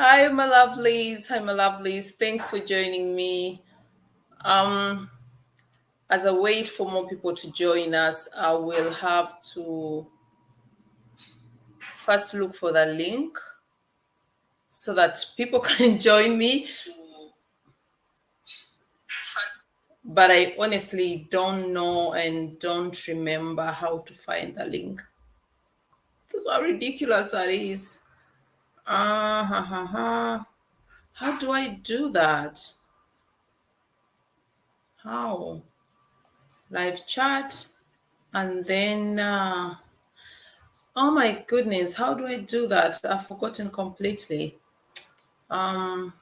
Hi, my lovelies. Hi, my lovelies. Thanks for joining me. As I wait for more people to join us, I will have to first look for the link so that people can join me. But I honestly don't know and don't remember how to find the link. That's how ridiculous that is. How do I do that? How? Live chat and then oh my goodness, how do I do that? I've forgotten completely. Um,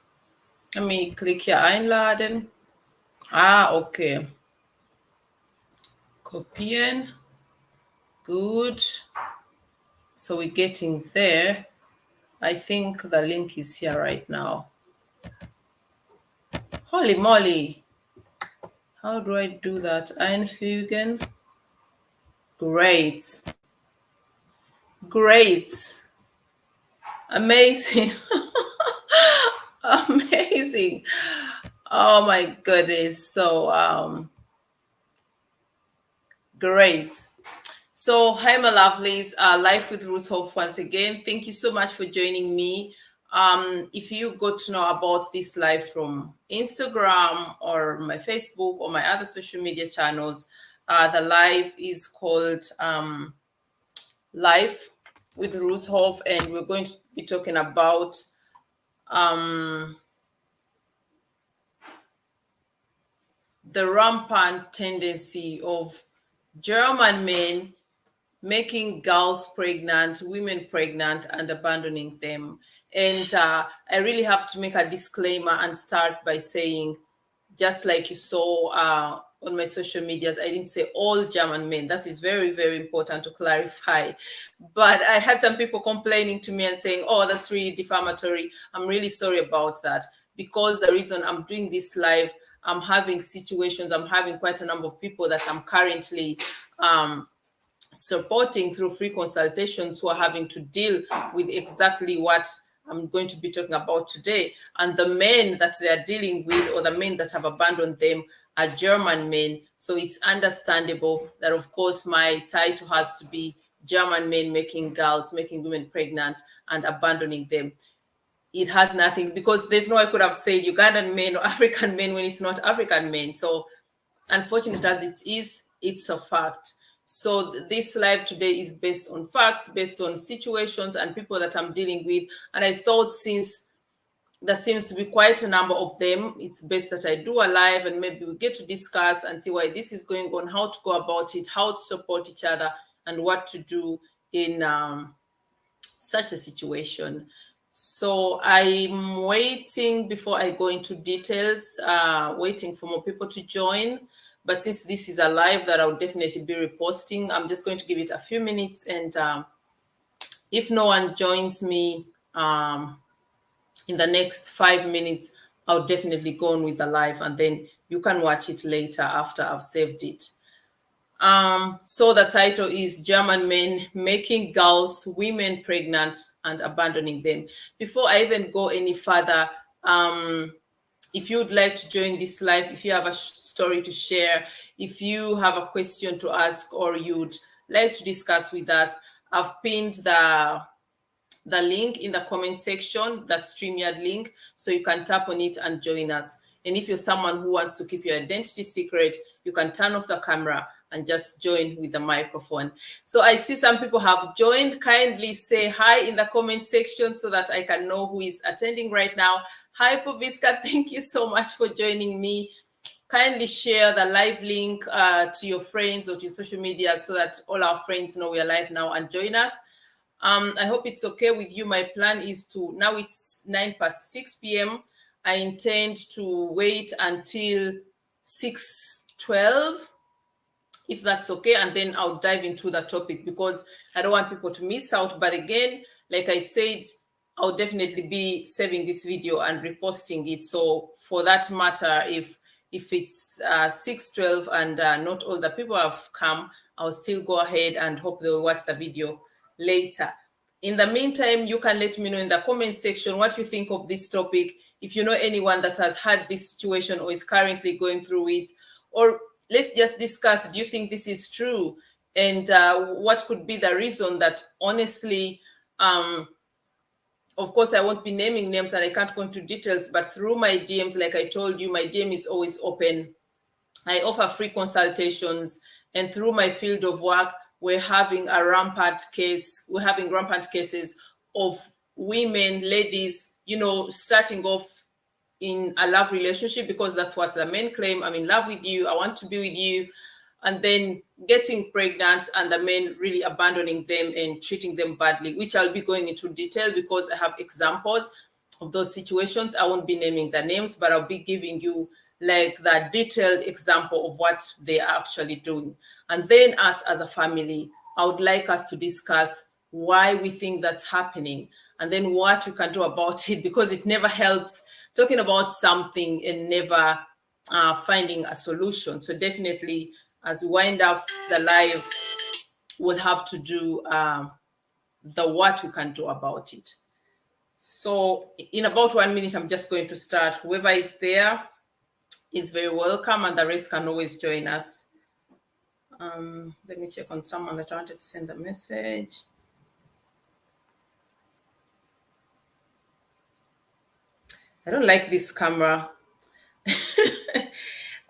Let me click here, einladen. Okay. Kopieren. Good. So we're getting there. I think the link is here right now. Holy moly. How do I do that? Einfügen. Great. Great. Amazing. Amazing. Oh my goodness. So great. So hi my lovelies, Life with Ruzhoff once again. Thank you so much for joining me. If you got to know about this live from Instagram or my Facebook or my other social media channels, the live is called Life with Ruzhoff, and we're going to be talking about the rampant tendency of German men making girls pregnant, women pregnant, and abandoning them. And I really have to make a disclaimer and start by saying, just like you saw on my social medias, I didn't say all German men. That is very, very important to clarify. But I had some people complaining to me and saying, oh, that's really defamatory. I'm really sorry about that, because the reason I'm doing this live, I'm having situations, I'm having quite a number of people that I'm currently supporting through free consultations who are having to deal with exactly what I'm going to be talking about today. And the men that they are dealing with, or the men that have abandoned them, are German men. So it's understandable that, of course, my title has to be German men making girls, making women pregnant and abandoning them. It has nothing, because there's no, I could have said Ugandan men or African men when it's not African men. So unfortunate as it is, it's a fact. So this live today is based on facts, based on situations and people that I'm dealing with. And I thought, since there seems to be quite a number of them, it's best that I do a live and maybe we get to discuss and see why this is going on, how to go about it, how to support each other, and what to do in such a situation. So I'm waiting before I go into details, waiting for more people to join. But since this is a live that I'll definitely be reposting, I'm just going to give it a few minutes. And if no one joins me in the next 5 minutes, I'll definitely go on with the live, and then you can watch it later after I've saved it. So the title is German Men Making Girls, Women Pregnant and Abandoning Them. Before I even go any further, if you'd like to join this live, if you have a story to share, if you have a question to ask, or you'd like to discuss with us, I've pinned the link in the comment section, the StreamYard link, so you can tap on it and join us. And if you're someone who wants to keep your identity secret, you can turn off the camera and just join with the microphone. So I see some people have joined. Kindly say hi in the comment section so that I can know who is attending right now. Hi, Poviska. Thank you so much for joining me. Kindly share the live link to your friends or to your social media so that all our friends know we are live now and join us. I hope it's okay with you. My plan is to, now it's 6 p.m. I intend to wait until 6:12, if that's okay, and then I'll dive into the topic, because I don't want people to miss out. But again, like I said, I'll definitely be saving this video and reposting it. So for that matter, if it's 6:12 and not all the people have come, I'll still go ahead and hope they'll watch the video later. In the meantime, you can let me know in the comment section what you think of this topic. If you know anyone that has had this situation or is currently going through it, or let's just discuss, do you think this is true? And what could be the reason that, honestly, of course, I won't be naming names and I can't go into details, but through my DMs, like I told you, my DM is always open. I offer free consultations, and through my field of work, we're having rampant cases of women, ladies, starting off in a love relationship, because that's what the men claim. I'm in love with you, I want to be with you, and then getting pregnant and the men really abandoning them and treating them badly, which I'll be going into detail because I have examples of those situations. I won't be naming the names, but I'll be giving you like the detailed example of what they are actually doing. And then us as a family, I would like us to discuss why we think that's happening and then what you can do about it, because it never helps talking about something and never finding a solution. So definitely, as we wind up the live, we'll have to do the what we can do about it. So in about 1 minute, I'm just going to start. Whoever is there is very welcome, and the rest can always join us. Let me check on someone that I wanted to send a message. I don't like this camera.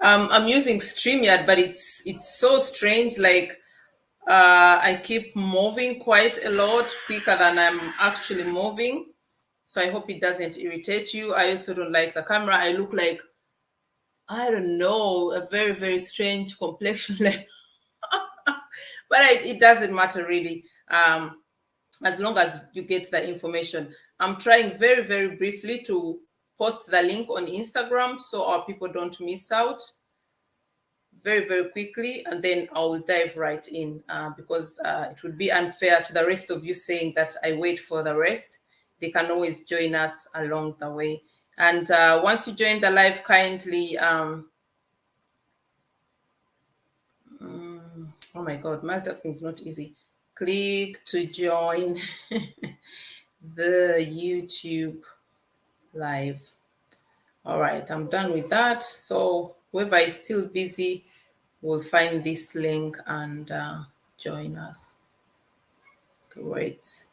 I'm using StreamYard, but it's so strange. Like I keep moving quite a lot quicker than I'm actually moving. So I hope it doesn't irritate you. I also don't like the camera. I look like, I don't know, a very, very strange complexion. But it doesn't matter really, as long as you get the information. I'm trying very, very briefly to post the link on Instagram so our people don't miss out, very, very quickly, and then I'll dive right in because it would be unfair to the rest of you saying that I wait for the rest. They can always join us along the way. And once you join the live, kindly, oh my God, multitasking is not easy. Click to join the YouTube live. All right, I'm done with that. So whoever is still busy will find this link and join us. Great.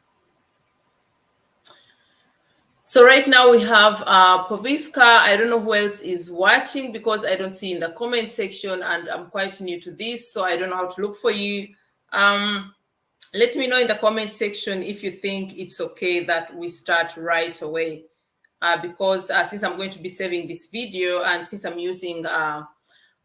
So right now we have Poviska. I don't know who else is watching because I don't see in the comment section, and I'm quite new to this, so I don't know how to look for you. Let me know in the comment section if you think it's okay that we start right away, because since I'm going to be saving this video and since I'm using a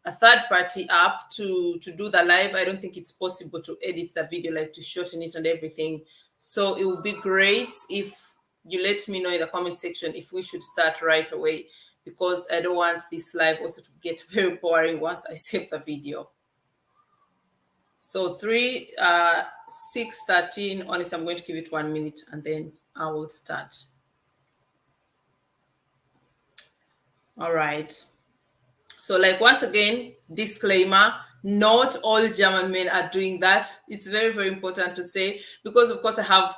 third-party app to do the live, I don't think it's possible to edit the video, like to shorten it and everything. So it would be great if you let me know in the comment section if we should start right away, because I don't want this live also to get very boring once I save the video. So 6:13, honestly, I'm going to give it 1 minute and then I will start. All right. So like, once again, disclaimer, not all German men are doing that. It's very, very important to say, because of course I have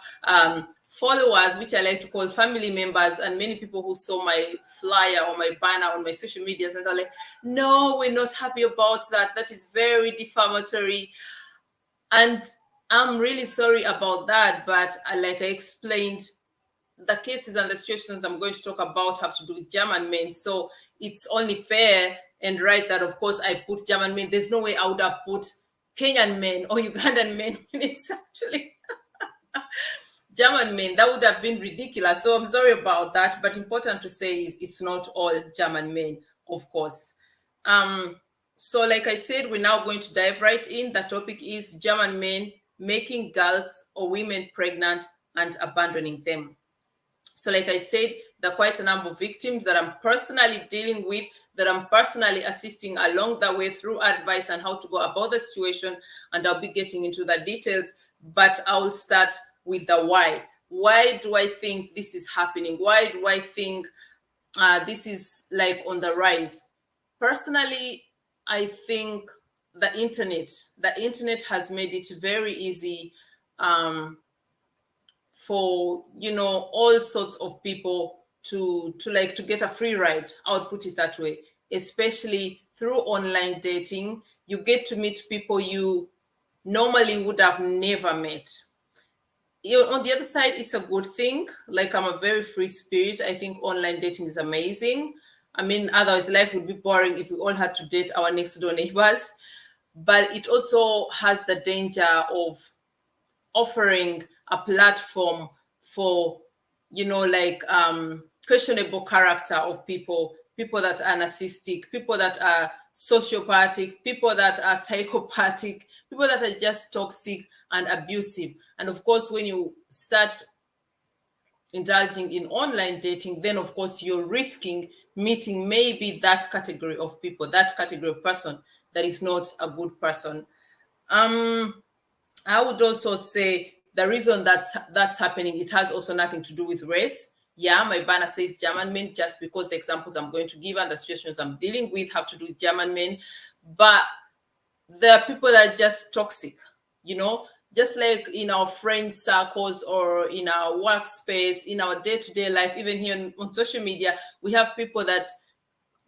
followers, which I like to call family members, and many people who saw my flyer or my banner on my social medias, and they're like, no, we're not happy about that. That is very defamatory. And I'm really sorry about that. But like I explained, the cases and the situations I'm going to talk about have to do with German men. So it's only fair and right that, of course, I put German men. There's no way I would have put Kenyan men or Ugandan men. It's actually German men. That would have been ridiculous. So I'm sorry about that. But important to say is it's not all German men, of course. So like I said, we're now going to dive right in. The topic is German men making girls or women pregnant and abandoning them. So like I said, there are quite a number of victims that I'm personally dealing with, that I'm personally assisting along the way through advice on how to go about the situation, and I'll be getting into the details, but I'll start with the why. Why do I think this is happening? Why do I think this is like on the rise? Personally, I think the internet has made it very easy for, you know, all sorts of people to get a free ride. I would put it that way. Especially through online dating, you get to meet people you normally would have never met. On the other side, it's a good thing. Like, I'm a very free spirit. I think online dating is amazing. I mean, otherwise life would be boring if we all had to date our next door neighbors. But it also has the danger of offering a platform for, you know, like, questionable character of people that are narcissistic, people that are sociopathic, people that are psychopathic, people that are just toxic and abusive. And of course, when you start indulging in online dating, then of course you're risking meeting maybe that category of people, that category of person that is not a good person. I would also say the reason that's happening, it has also nothing to do with race. Yeah, my banner says German men, just because the examples I'm going to give and the situations I'm dealing with have to do with German men. But there are people that are just toxic, you know, just like in our friend circles or in our workspace, in our day-to-day life, even here on social media, we have people that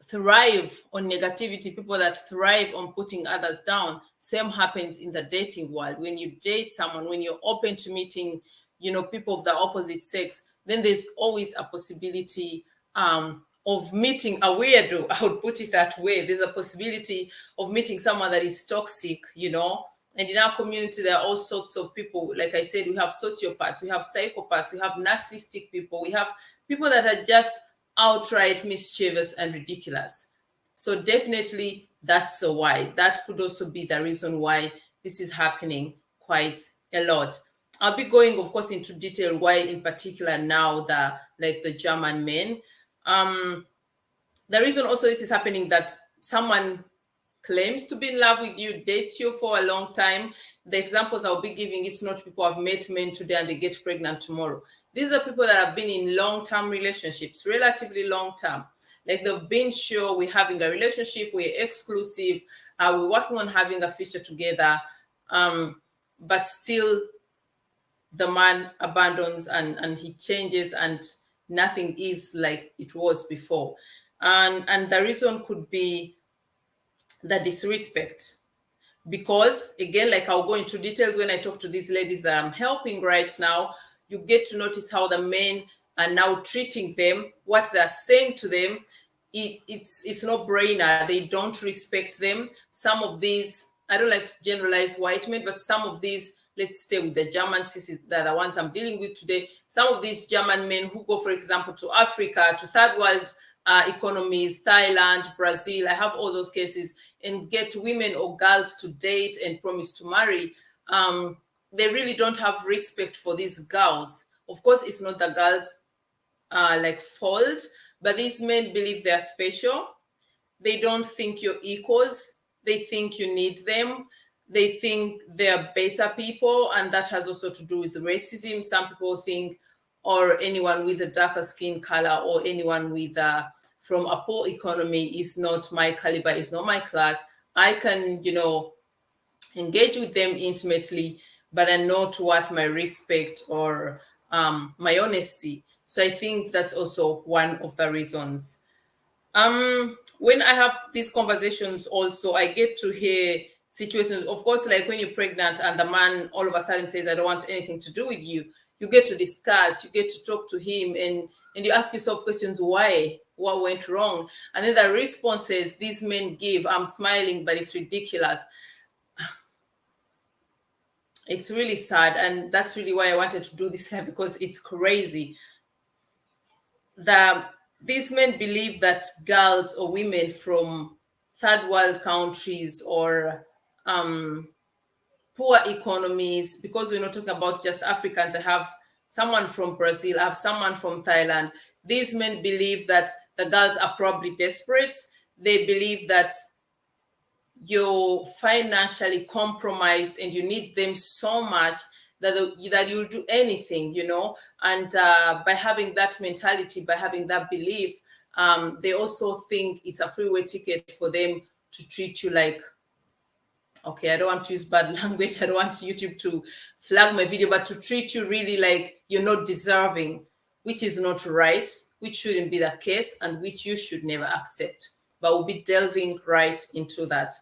thrive on negativity, people that thrive on putting others down. Same happens in the dating world. When you date someone, when you're open to meeting, you know, people of the opposite sex, then there's always a possibility of meeting a weirdo. I would put it that way. There's a possibility of meeting someone that is toxic, you know. And in our community, there are all sorts of people. Like I said, we have sociopaths, we have psychopaths, we have narcissistic people, we have people that are just outright mischievous and ridiculous. So definitely that's a why. That could also be the reason why this is happening quite a lot. I'll be going, of course, into detail why in particular now the German men. The reason also this is happening, that someone claims to be in love with you, dates you for a long time. The examples I'll be giving, it's not people have met men today and they get pregnant tomorrow. These are people that have been in long-term relationships, relatively long-term. Like, they've been sure we're having a relationship, we're exclusive, we're working on having a future together, but still the man abandons and he changes and nothing is like it was before. And the reason could be the disrespect. Because again, like, I'll go into details when I talk to these ladies that I'm helping right now. You get to notice how the men are now treating them, what they're saying to them. It's no brainer. They don't respect them. Some of these, I don't like to generalize white men, but some of these, let's stay with the German sissies, that are the ones I'm dealing with today. Some of these German men who go, for example, to Africa, to third world economies, Thailand, Brazil, I have all those cases, and get women or girls to date and promise to marry. They really don't have respect for these girls. Of course, it's not the girls' fault, but these men believe they're special. They don't think you're equals. They think you need them. They think they're better people, and that has also to do with racism. Some people think, or anyone with a darker skin color, or anyone with from a poor economy is not my caliber, is not my class. I can, you know, engage with them intimately, but they're not worth my respect or my honesty. So I think that's also one of the reasons. When I have these conversations also, I get to hear situations, of course, like when you're pregnant and the man all of a sudden says, I don't want anything to do with you. You get to discuss, you get to talk to him, and you ask yourself questions, why? What went wrong? And then the responses these men give, I'm smiling, but it's ridiculous. It's really sad. And that's really why I wanted to do this live, because it's crazy. These men believe that girls or women from third world countries or poor economies, because we're not talking about just Africans, I have someone from Brazil, I have someone from Thailand. These men believe that the girls are probably desperate. They believe that you're financially compromised and you need them so much that you'll do anything, you know. And by having that mentality, by having that belief, they also think it's a freeway ticket for them to treat you like okay, I don't want to use bad language. I don't want YouTube to flag my video, but to treat you really like you're not deserving, which is not right, which shouldn't be the case, and which you should never accept. But we'll be delving right into that.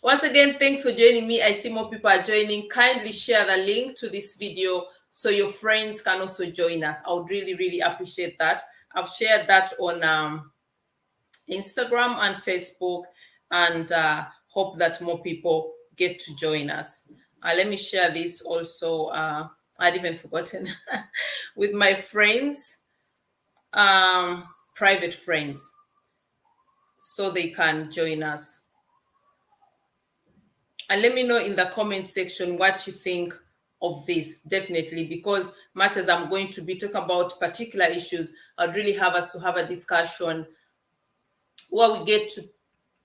Once again, thanks for joining me. I see more people are joining. Kindly share the link to this video so your friends can also join us. I would really, really appreciate that. I've shared that on Instagram and Facebook, and hope that more people get to join us. Let me share this also. I'd even forgotten with my friends, private friends, so they can join us. And let me know in the comment section what you think of this, definitely, because much as I'm going to be talking about particular issues, I'd really have us to have a discussion where we get to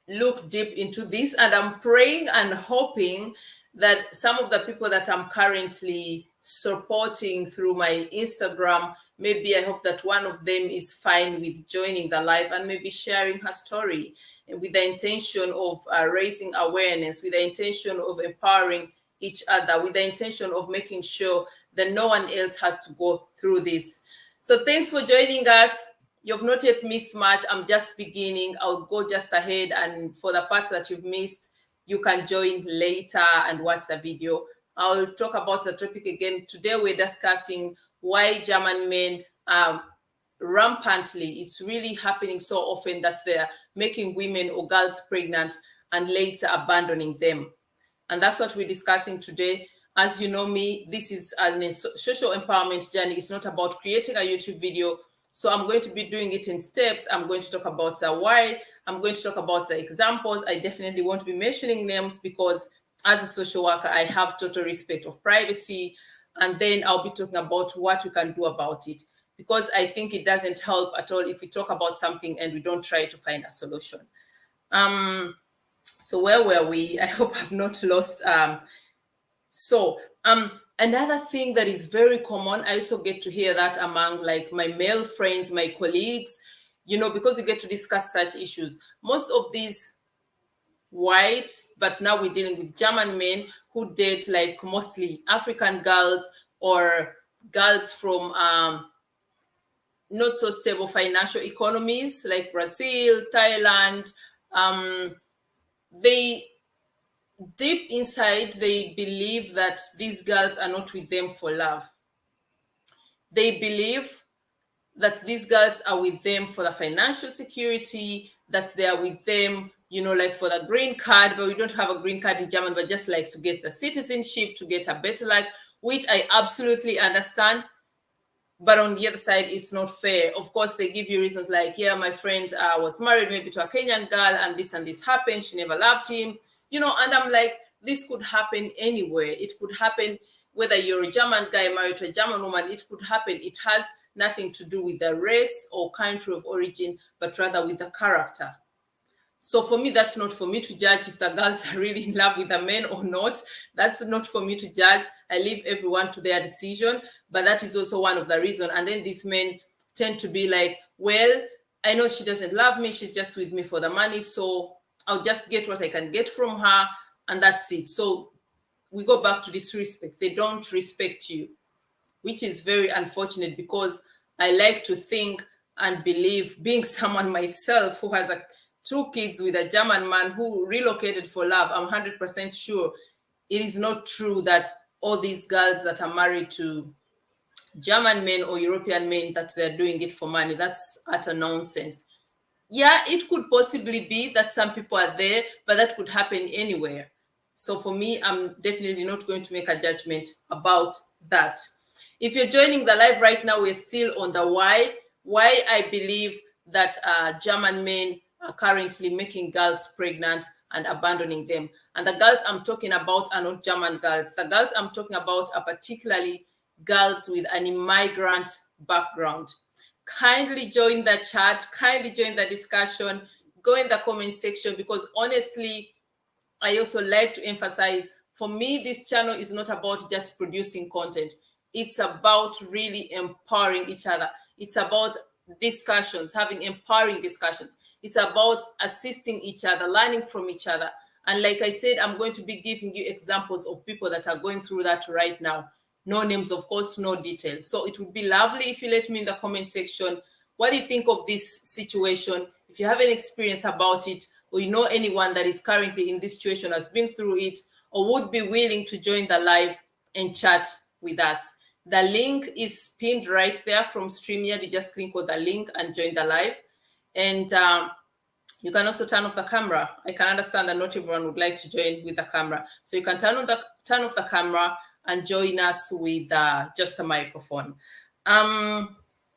look deep into this. And I'm praying and hoping that some of the people that I'm currently supporting through my Instagram, maybe I hope that one of them is fine with joining the live and maybe sharing her story with the intention of raising awareness, with the intention of empowering each other, with the intention of making sure that no one else has to go through this. So thanks for joining us. You've not yet missed much. I'm just beginning. I'll go just ahead, and for the parts that you've missed, you can join later and watch the video. I'll talk about the topic again. Today we're discussing why German men rampantly, it's really happening so often that they're making women or girls pregnant and later abandoning them. And that's what we're discussing today. As you know me, this is a social empowerment journey. It's not about creating a YouTube video. So I'm going to be doing it in steps. I'm going to talk about why. I'm going to talk about the examples. I definitely won't be mentioning names because as a social worker, I have total respect of privacy. And then I'll be talking about what we can do about it, because I think it doesn't help at all if we talk about something and we don't try to find a solution. So where were we? I hope I've not lost. Another thing that is very common, I also get to hear that among like my male friends, my colleagues, because you get to discuss such issues. Most of these white, but now we're dealing with German men who date like mostly African girls or girls from not so stable financial economies like Brazil, Thailand. They deep inside, they believe that these girls are not with them for love. They believe that these girls are with them for the financial security, that they are with them, like for the green card, but we don't have a green card in Germany, but just like to get the citizenship, to get a better life, which I absolutely understand. But on the other side, it's not fair. Of course, they give you reasons like, yeah, my friend was married maybe to a Kenyan girl and this happened. She never loved him, and I'm like, this could happen anywhere. It could happen whether you're a German guy married to a German woman. It could happen. It has nothing to do with the race or country of origin, but rather with the character. So for me, that's not for me to judge if the girls are really in love with the men or not. That's not for me to judge. I leave everyone to their decision, but that is also one of the reasons. And then these men tend to be like, well, I know she doesn't love me. She's just with me for the money. So I'll just get what I can get from her, and that's it. So we go back to disrespect. They don't respect you, which is very unfortunate, because I like to think and believe, being someone myself who has 2 kids with a German man who relocated for love, I'm 100% sure it is not true that all these girls that are married to German men or European men, that they're doing it for money. That's utter nonsense. Yeah, it could possibly be that some people are there, but that could happen anywhere. So for me, I'm definitely not going to make a judgment about that. If you're joining the live right now, we're still on the why I believe that German men are currently making girls pregnant and abandoning them. And the girls I'm talking about are not German girls. The girls I'm talking about are particularly girls with an immigrant background. Kindly join the chat, kindly join the discussion, go in the comment section, because honestly, I also like to emphasize, for me, this channel is not about just producing content. It's about really empowering each other. It's about discussions, having empowering discussions. It's about assisting each other, learning from each other. And like I said, I'm going to be giving you examples of people that are going through that right now. No names, of course, no details. So it would be lovely if you let me in the comment section what do you think of this situation. If you have any experience about it, or you know anyone that is currently in this situation, has been through it, or would be willing to join the live and chat with us. The link is pinned right there from StreamYard. You just click on the link and join the live. And you can also turn off the camera. I can understand that not everyone would like to join with the camera. So you can turn off the camera and join us with just the microphone.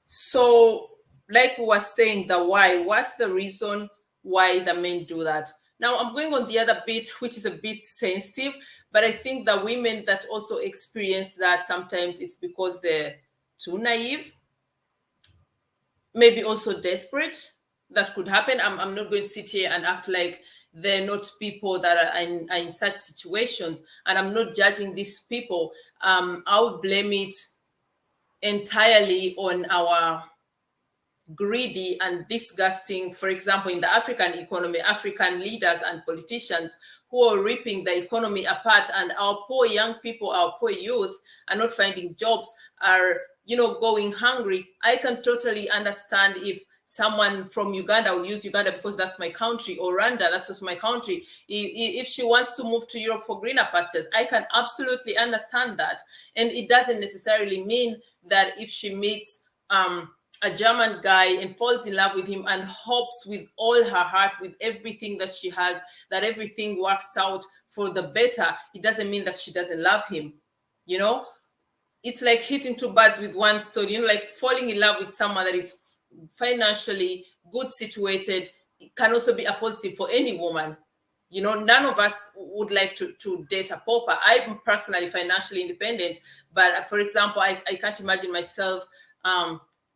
So like we were saying, the why, what's the reason why the men do that? Now I'm going on the other bit, which is a bit sensitive, but I think the women that also experience that, sometimes it's because they're too naive, maybe also desperate. That could happen. I'm not going to sit here and act like they're not people that are in such situations, and I'm not judging these people. I would blame it entirely on our greedy and disgusting, for example, in the African economy, African leaders and politicians who are ripping the economy apart, and our poor young people, our poor youth are not finding jobs, are, going hungry. I can totally understand if someone from Uganda, I will use Uganda because that's my country, or Rwanda, that's just my country. If she wants to move to Europe for greener pastures, I can absolutely understand that. And it doesn't necessarily mean that if she meets a German guy and falls in love with him and hopes with all her heart, with everything that she has, that everything works out for the better, it doesn't mean that she doesn't love him. It's like hitting two birds with one stone, like falling in love with someone that is financially good situated. It can also be a positive for any woman. None of us would like to date a pauper. I'm personally financially independent, but for example, I can't imagine myself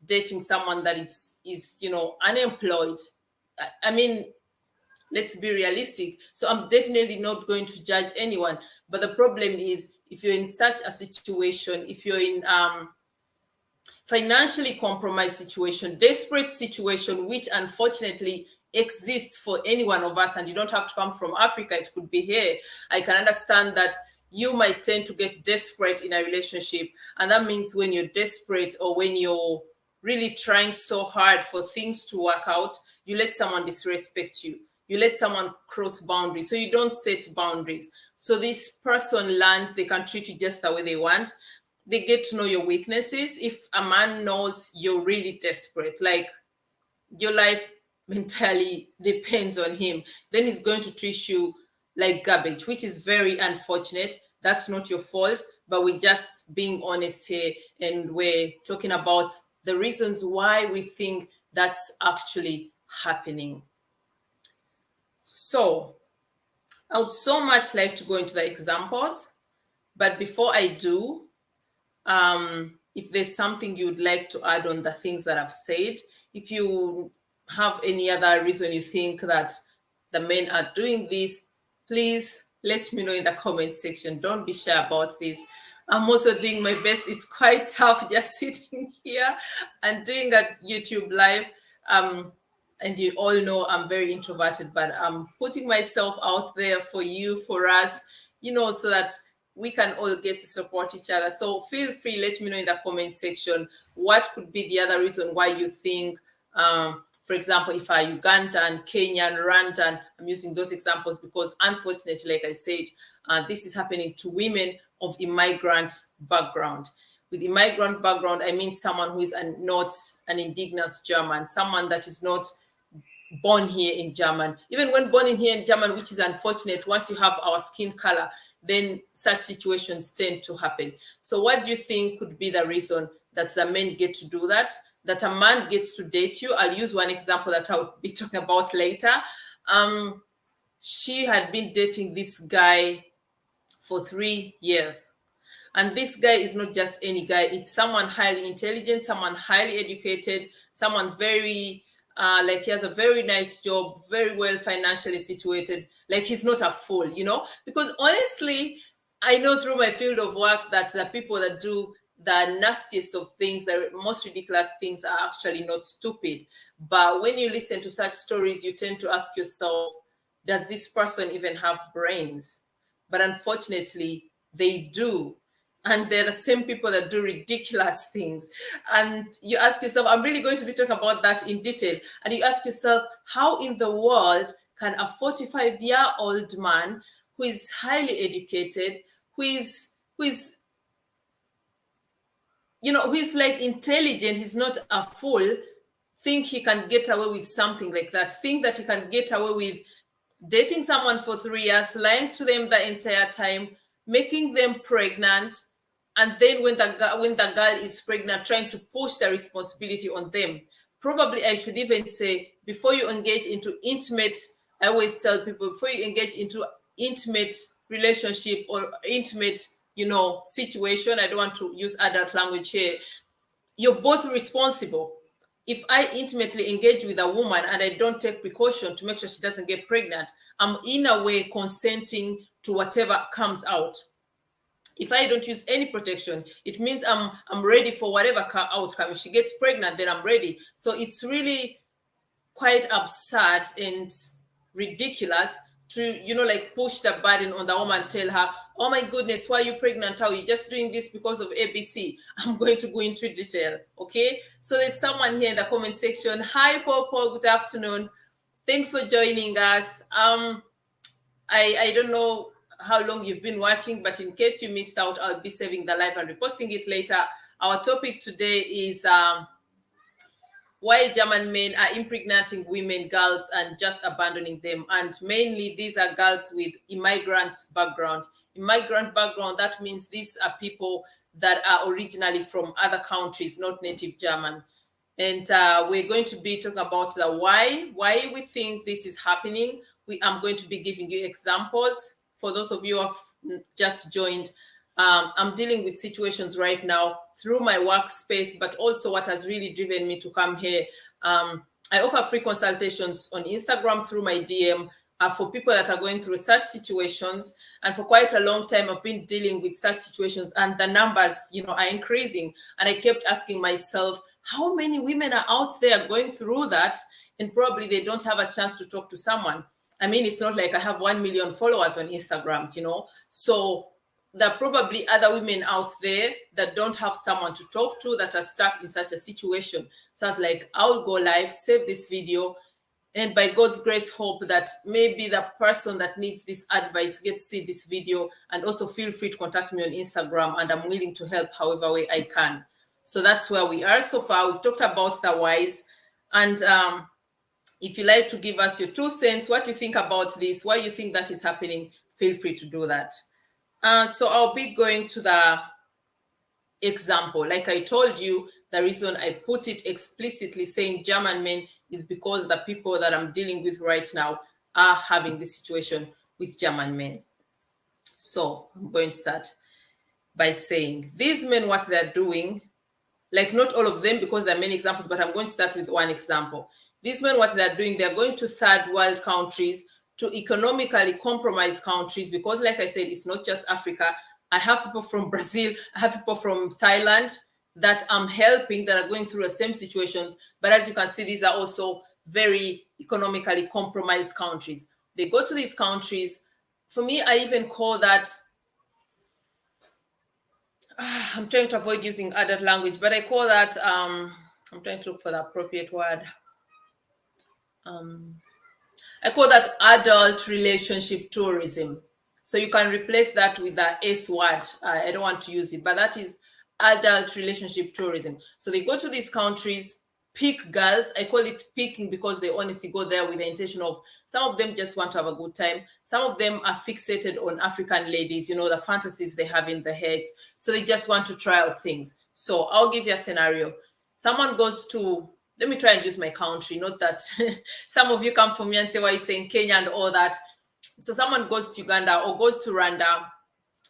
dating someone that is unemployed. I mean, let's be realistic. So I'm definitely not going to judge anyone. But the problem is, if you're in such a situation, if you're in financially compromised situation, desperate situation, which unfortunately exists for any one of us, and you don't have to come from Africa, it could be here. I can understand that you might tend to get desperate in a relationship, and that means when you're desperate, or when you're really trying so hard for things to work out, you let someone disrespect you, you let someone cross boundaries, so you don't set boundaries. So this person learns they can treat you just the way they want. They get to know your weaknesses. If a man knows you're really desperate, like your life entirely depends on him, then he's going to treat you like garbage, which is very unfortunate. That's not your fault, but we're just being honest here, and we're talking about the reasons why we think that's actually happening. So I would so much like to go into the examples, but before I do, if there's something you'd like to add on the things that I've said, if you have any other reason you think that the men are doing this, please let me know in the comment section. Don't be shy about this. I'm also doing my best. It's quite tough just sitting here and doing a YouTube live. And you all know I'm very introverted, but I'm putting myself out there for you, for us, so that we can all get to support each other. So feel free, let me know in the comment section what could be the other reason why you think, for example, if I Ugandan, Kenyan, Rwandan, I'm using those examples because unfortunately, like I said, this is happening to women of immigrant background. With immigrant background, I mean someone who is not an indigenous German, someone that is not born here in German. Even when born in here in German, which is unfortunate, once you have our skin color, then such situations tend to happen. So what do you think could be the reason that the men get to do that? That a man gets to date you? I'll use one example that I'll be talking about later. She had been dating this guy for 3 years. And this guy is not just any guy. It's someone highly intelligent, someone highly educated, someone very, like he has a very nice job, very well financially situated. Like he's not a fool, because honestly, I know through my field of work that the people that do the nastiest of things, the most ridiculous things, are actually not stupid. But when you listen to such stories, you tend to ask yourself, does this person even have brains? But unfortunately, they do. And they're the same people that do ridiculous things. And you ask yourself, I'm really going to be talking about that in detail. And you ask yourself, how in the world can a 45-year-old man who is highly educated, who is who is like intelligent, he's not a fool, think he can get away with something like that? Think that he can get away with dating someone for 3 years, lying to them the entire time, making them pregnant, and then when the girl is pregnant, trying to push the responsibility on them. Probably I should even say, before you engage into intimate, I always tell people, before you engage into intimate relationship or intimate, situation, I don't want to use adult language here, you're both responsible. If I intimately engage with a woman and I don't take precaution to make sure she doesn't get pregnant, I'm in a way consenting to whatever comes out. If I don't use any protection, it means I'm ready for whatever outcome. If she gets pregnant, then I'm ready. So it's really quite absurd and ridiculous to like push the burden on the woman, tell her, oh my goodness, why are you pregnant? How are you just doing this because of ABC? I'm going to go into detail. Okay, so there's someone here in the comment section. Hi Popo, good afternoon, thanks for joining us. I don't know how long you've been watching, but in case you missed out, I'll be saving the live and reposting it later. Our topic today is why German men are impregnating women, girls, and just abandoning them. And mainly these are girls with immigrant background. Immigrant background, that means these are people that are originally from other countries, not native German. And we're going to be talking about the why we think this is happening. I'm going to be giving you examples. For those of you who have just joined, I'm dealing with situations right now through my workspace, but also what has really driven me to come here. I offer free consultations on Instagram through my DM for people that are going through such situations. And for quite a long time, I've been dealing with such situations, and the numbers, are increasing. And I kept asking myself, how many women are out there going through that, and probably they don't have a chance to talk to someone? I mean, it's not like I have 1 million followers on Instagram, So there are probably other women out there that don't have someone to talk to, that are stuck in such a situation. So I was like, I'll go live, save this video, and by God's grace, hope that maybe the person that needs this advice gets to see this video. And also feel free to contact me on Instagram, and I'm willing to help however way I can. So that's where we are so far. We've talked about the whys, and if you like to give us your 2 cents, what you think about this, why you think that is happening, feel free to do that. So I'll be going to the example. Like I told you, the reason I put it explicitly saying German men is because the people that I'm dealing with right now are having this situation with German men. So I'm going to start by saying these men, what they're doing, like not all of them because there are many examples, but I'm going to start with one example. These men, what they're doing, they're going to third world countries, to economically compromised countries, because like I said, it's not just Africa. I have people from Brazil, I have people from Thailand that I'm helping that are going through the same situations. But as you can see, these are also very economically compromised countries. They go to these countries. For me, I even call that, I'm trying to avoid using adult language, but I call that, I'm trying to look for the appropriate word. I call that adult relationship tourism. So you can replace that with the S word. I don't want to use it, but that is adult relationship tourism. So they go to these countries, pick girls. I call it picking because they honestly go there with the intention of, some of them just want to have a good time. Some of them are fixated on African ladies, the fantasies they have in their heads. So they just want to try out things. So I'll give you a scenario. Someone goes to, let me try and use my country, not that some of you come from me and say, why are you saying Kenya and all that? So someone goes to Uganda or goes to Rwanda,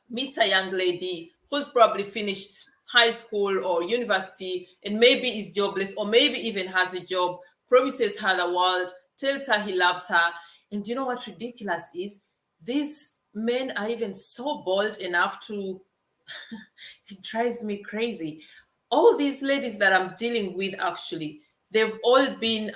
meets a young lady who's probably finished high school or university and maybe is jobless or maybe even has a job, promises her the world, tells her he loves her. And you know what ridiculous is? These men are even so bold enough to, it drives me crazy. All these ladies that I'm dealing with, actually, they've all been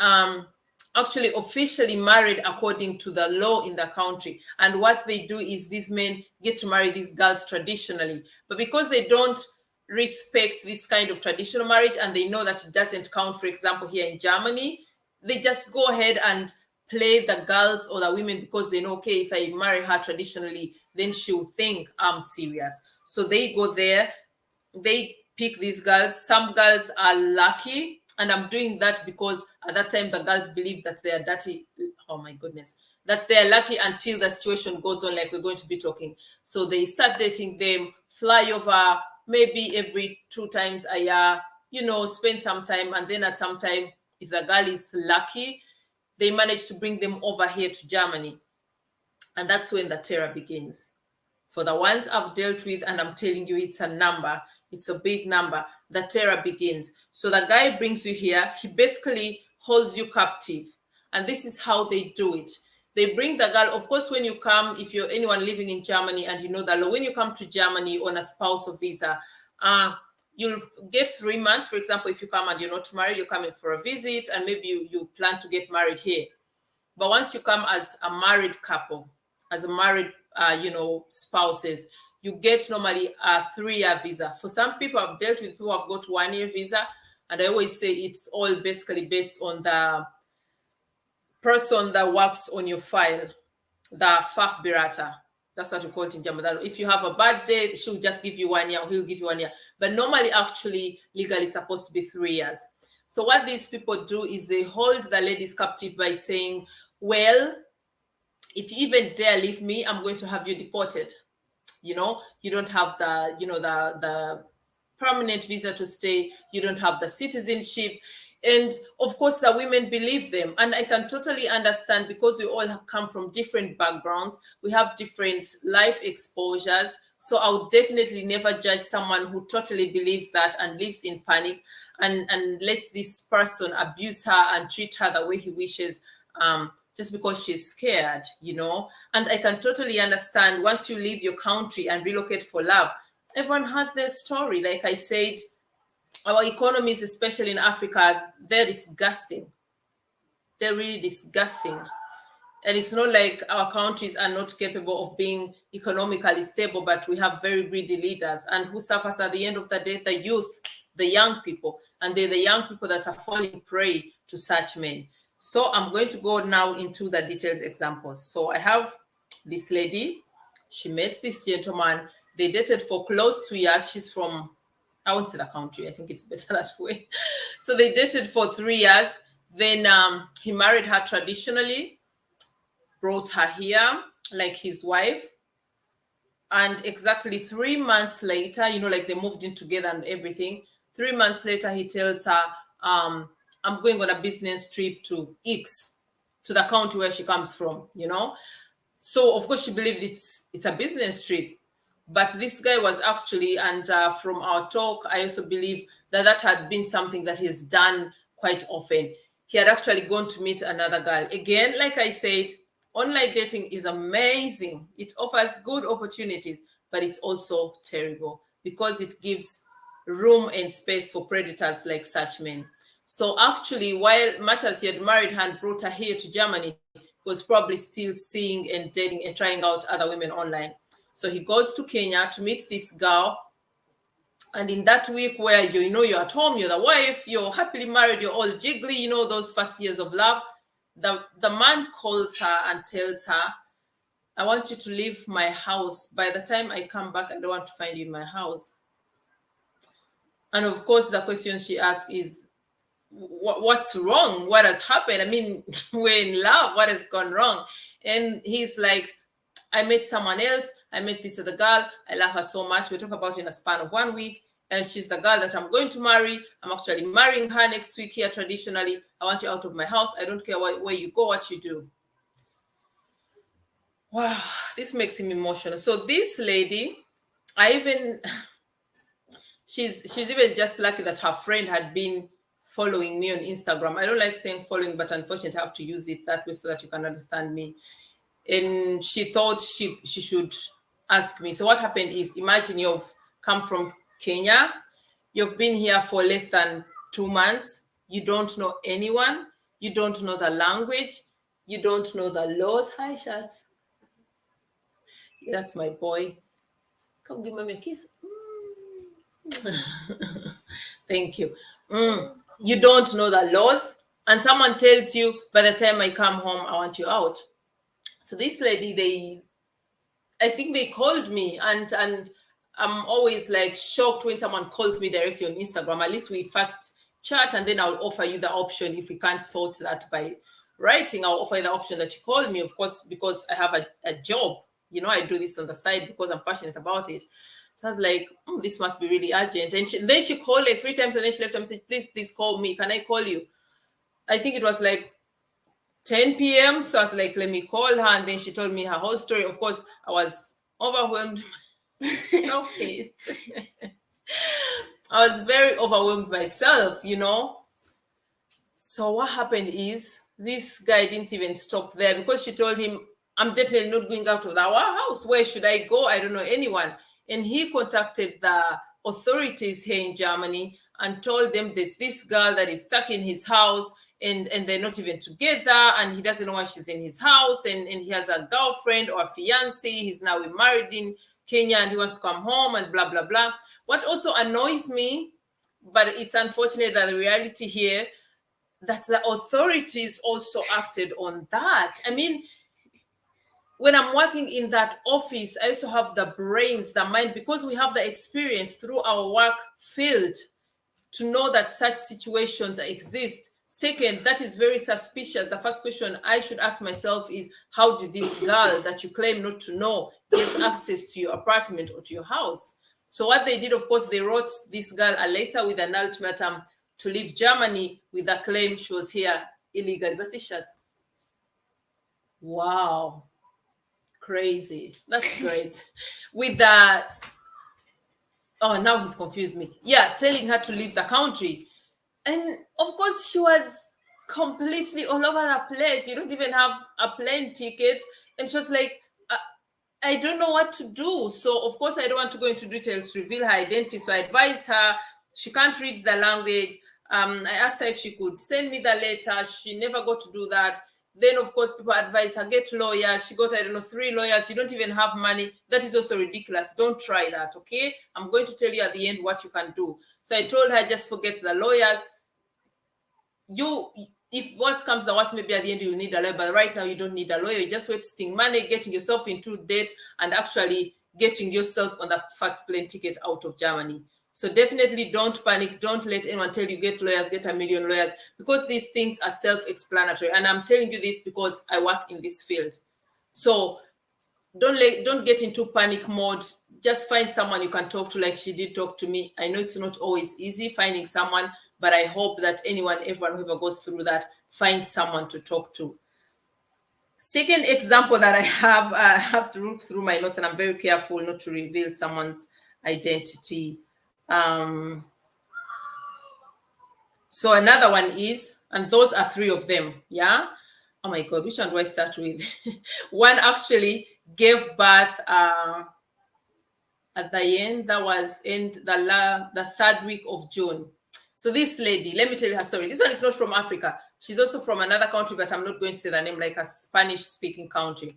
actually officially married according to the law in the country. And what they do is these men get to marry these girls traditionally. But because they don't respect this kind of traditional marriage and they know that it doesn't count, for example, here in Germany, they just go ahead and play the girls or the women because they know, okay, if I marry her traditionally, then she'll think I'm serious. So they go there, they pick these girls. Some girls are lucky, and I'm doing that because at that time the girls believe that they are dirty. Oh my goodness, that they are lucky until the situation goes on, like we're going to be talking. So they start dating them, fly over maybe every 2 times a year, spend some time, and then at some time, if the girl is lucky, they manage to bring them over here to Germany. And that's when the terror begins. For the ones I've dealt with, and I'm telling you, it's a number, it's a big number, the terror begins. So the guy brings you here, he basically holds you captive. And this is how they do it. They bring the girl, of course, when you come, if you're anyone living in Germany and you know that when you come to Germany on a spousal visa, you'll get 3 months. For example, if you come and you're not married, you're coming for a visit, and maybe you plan to get married here. But once you come as a married couple, as a married, spouses, you get normally a 3-year visa. For some people, I've dealt with people who have got 1-year visa, and I always say it's all basically based on the person that works on your file, the Fachberater. That's what we call it in German. If you have a bad day, she'll just give you 1 year, or he'll give you 1 year. But normally, actually, legally, it's supposed to be 3 years. So what these people do is they hold the ladies captive by saying, well, if you even dare leave me, I'm going to have you deported. You don't have the, the permanent visa to stay. You don't have the citizenship. And of course, the women believe them. And I can totally understand, because we all have come from different backgrounds. We have different life exposures. So I would definitely never judge someone who totally believes that and lives in panic and lets this person abuse her and treat her the way he wishes, just because she's scared, And I can totally understand, once you leave your country and relocate for love, everyone has their story. Like I said, our economies, especially in Africa, they're disgusting. They're really disgusting. And it's not like our countries are not capable of being economically stable, but we have very greedy leaders. And who suffers at the end of the day? The youth, the young people. And they're the young people that are falling prey to such men. So I'm going to go now into the detailed examples. So I have this lady. She met this gentleman. They dated for close to 2 years. She's from, I won't say the country. I think it's better that way. So they dated for 3 years. Then he married her traditionally, brought her here like his wife. And exactly 3 months later, like they moved in together and everything. 3 months later, he tells her, I'm going on a business trip to X, to the county where she comes from, So, of course, she believed it's a business trip. But this guy was actually, and from our talk, I also believe that had been something that he's done quite often. He had actually gone to meet another girl. Again, like I said, online dating is amazing. It offers good opportunities, but it's also terrible because it gives room and space for predators like such men. So actually, while much as he had married her and brought her here to Germany, he was probably still seeing and dating and trying out other women online. So he goes to Kenya to meet this girl. And in that week where you're at home, you're the wife, you're happily married, you're all jiggly, those first years of love, the man calls her and tells her, I want you to leave my house. By the time I come back, I don't want to find you in my house. And of course, the question she asks is, what's wrong? What has happened? I mean, we're in love. What has gone wrong? And he's like, I met someone else. I met this other girl. I love her so much. We talk about it in a span of 1 week. And she's the girl that I'm going to marry. I'm actually marrying her next week here traditionally. I want you out of my house. I don't care where you go, what you do. Wow, this makes him emotional. So this lady, she's even just lucky that her friend had been following me on Instagram. I don't like saying following, but unfortunately I have to use it that way so that you can understand me. And she thought she should ask me. So what happened is, imagine you've come from Kenya. You've been here for less than 2 months. You don't know anyone. you don't know the language, you don't know the laws. Hi, Shats. That's my boy. Come give me a kiss. Thank you. You don't know the laws, and someone tells you, by the time I come home, I want you out. So this lady, I think they called me, and I'm always like shocked when someone calls me directly on Instagram. At least we first chat, and then I'll offer you the option. If we can't sort that by writing, I'll offer you the option that you call me, of course, because I have a job. You know, I do this on the side because I'm passionate about it. So I was like, this must be really urgent. And then she called like 3 times, and then she left a message, please call me. Can I call you? I think it was like 10 p.m. So I was like, let me call her. And then she told me her whole story. Of course, I was overwhelmed. Stop it. I was very overwhelmed myself, you know. So what happened is this guy didn't even stop there, because she told him, I'm definitely not going out of our house. Where should I go? I don't know anyone. And he contacted the authorities here in Germany and told them there's this girl that is stuck in his house, and they're not even together, and he doesn't know why she's in his house, and he has a girlfriend or a fiance. He's now married in Kenya, and he wants to come home, and blah, blah, blah. What also annoys me, but it's unfortunate that the reality here, that the authorities also acted on that. I mean, when I'm working in that office, I also have the brains, the mind, because we have the experience through our work field to know that such situations exist. Second, that is very suspicious. The first question I should ask myself is, how did this girl that you claim not to know get access to your apartment or to your house? So what they did, of course, they wrote this girl a letter with an ultimatum to leave Germany with a claim she was here illegally. Wow. Crazy. That's great. With that, oh, now he's confused me. Yeah, telling her to leave the country. And of course, she was completely all over the place. You don't even have a plane ticket. And she was like, I don't know what to do. So, of course, I don't want to go into details to reveal her identity. So I advised her, she can't read the language. I asked her if she could send me the letter. She never got to do that. Then, of course, people advise her, get lawyers. She got, I don't know, 3 lawyers. You don't even have money. That is also ridiculous. Don't try that, okay? I'm going to tell you at the end what you can do. So I told her, just forget the lawyers. If worst comes the worst, maybe at the end you need a lawyer, but right now you don't need a lawyer. You're just wasting money, getting yourself into debt, and actually getting yourself on the first plane ticket out of Germany. So definitely don't panic. Don't let anyone tell you get lawyers, get a million lawyers, because these things are self-explanatory. And I'm telling you this because I work in this field. So don't get into panic mode. Just find someone you can talk to, like she did talk to me. I know it's not always easy finding someone, but I hope that everyone who ever goes through that finds someone to talk to. Second example that I have to look through my notes, and I'm very careful not to reveal someone's identity. So another one is, and those are 3 of them, yeah? Oh my God, which one do I start with? One actually gave birth at the end, that was in the 3rd week of June. So this lady, let me tell you her story. This one is not from Africa. She's also from another country, but I'm not going to say the name, like a Spanish-speaking country.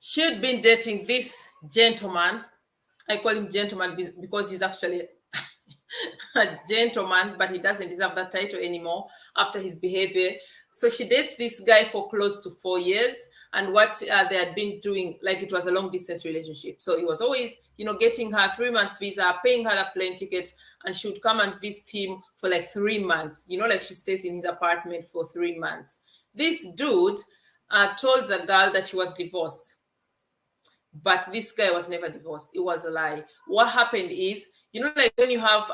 She had been dating this gentleman. I call him gentleman because he's actually a gentleman, but he doesn't deserve that title anymore after his behavior. So she dates this guy for close to 4 years, and what they had been doing, like it was a long distance relationship. So he was always, getting her 3 months visa, paying her the plane ticket, and she would come and visit him for like 3 months. Like she stays in his apartment for 3 months. This dude told the girl that he was divorced, but this guy was never divorced. It was a lie. What happened is, like when you have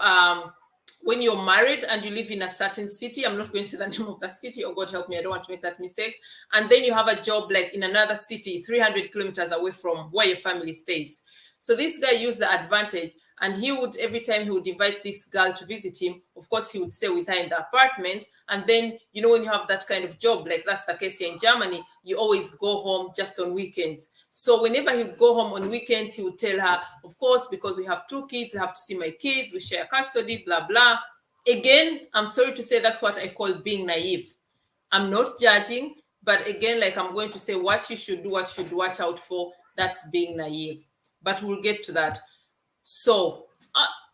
when you're married and you live in a certain city, I'm not going to say the name of the city, or God help me, I don't want to make that mistake. And then you have a job like in another city, 300 kilometers away from where your family stays. So this guy used the advantage, and he would, every time he would invite this girl to visit him, of course, he would stay with her in the apartment. And then, when you have that kind of job, like that's the case here in Germany, you always go home just on weekends. So whenever he would go home on weekends, he would tell her, of course, because we have 2 kids, I have to see my kids, we share custody, blah, blah. Again, I'm sorry to say that's what I call being naive. I'm not judging, but again, like I'm going to say what you should do, what you should watch out for, that's being naive. But we'll get to that. So,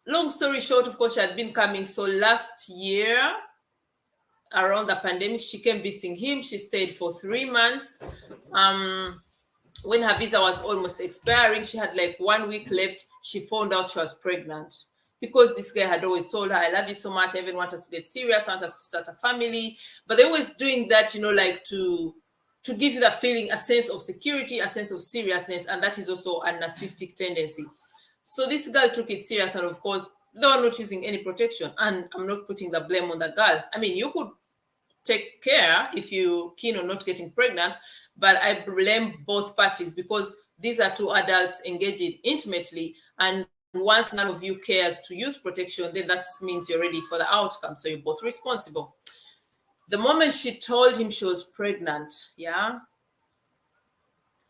long story short, of course, she had been coming. So last year, around the pandemic, she came visiting him. She stayed for 3 months. When her visa was almost expiring, she had like 1 week left. She found out she was pregnant because this guy had always told her, I love you so much. I even want us to get serious. I want us to start a family. But they're always doing that, you know, like to give you that feeling, a sense of security, a sense of seriousness. And that is also a narcissistic tendency. So this girl took it serious. And of course, they were not using any protection. And I'm not putting the blame on the girl. I mean, you could take care if you're keen on not getting pregnant, but I blame both parties because these are two adults engaging intimately, and once none of you cares to use protection, then that means you're ready for the outcome, so you're both responsible. The moment she told him she was pregnant, yeah,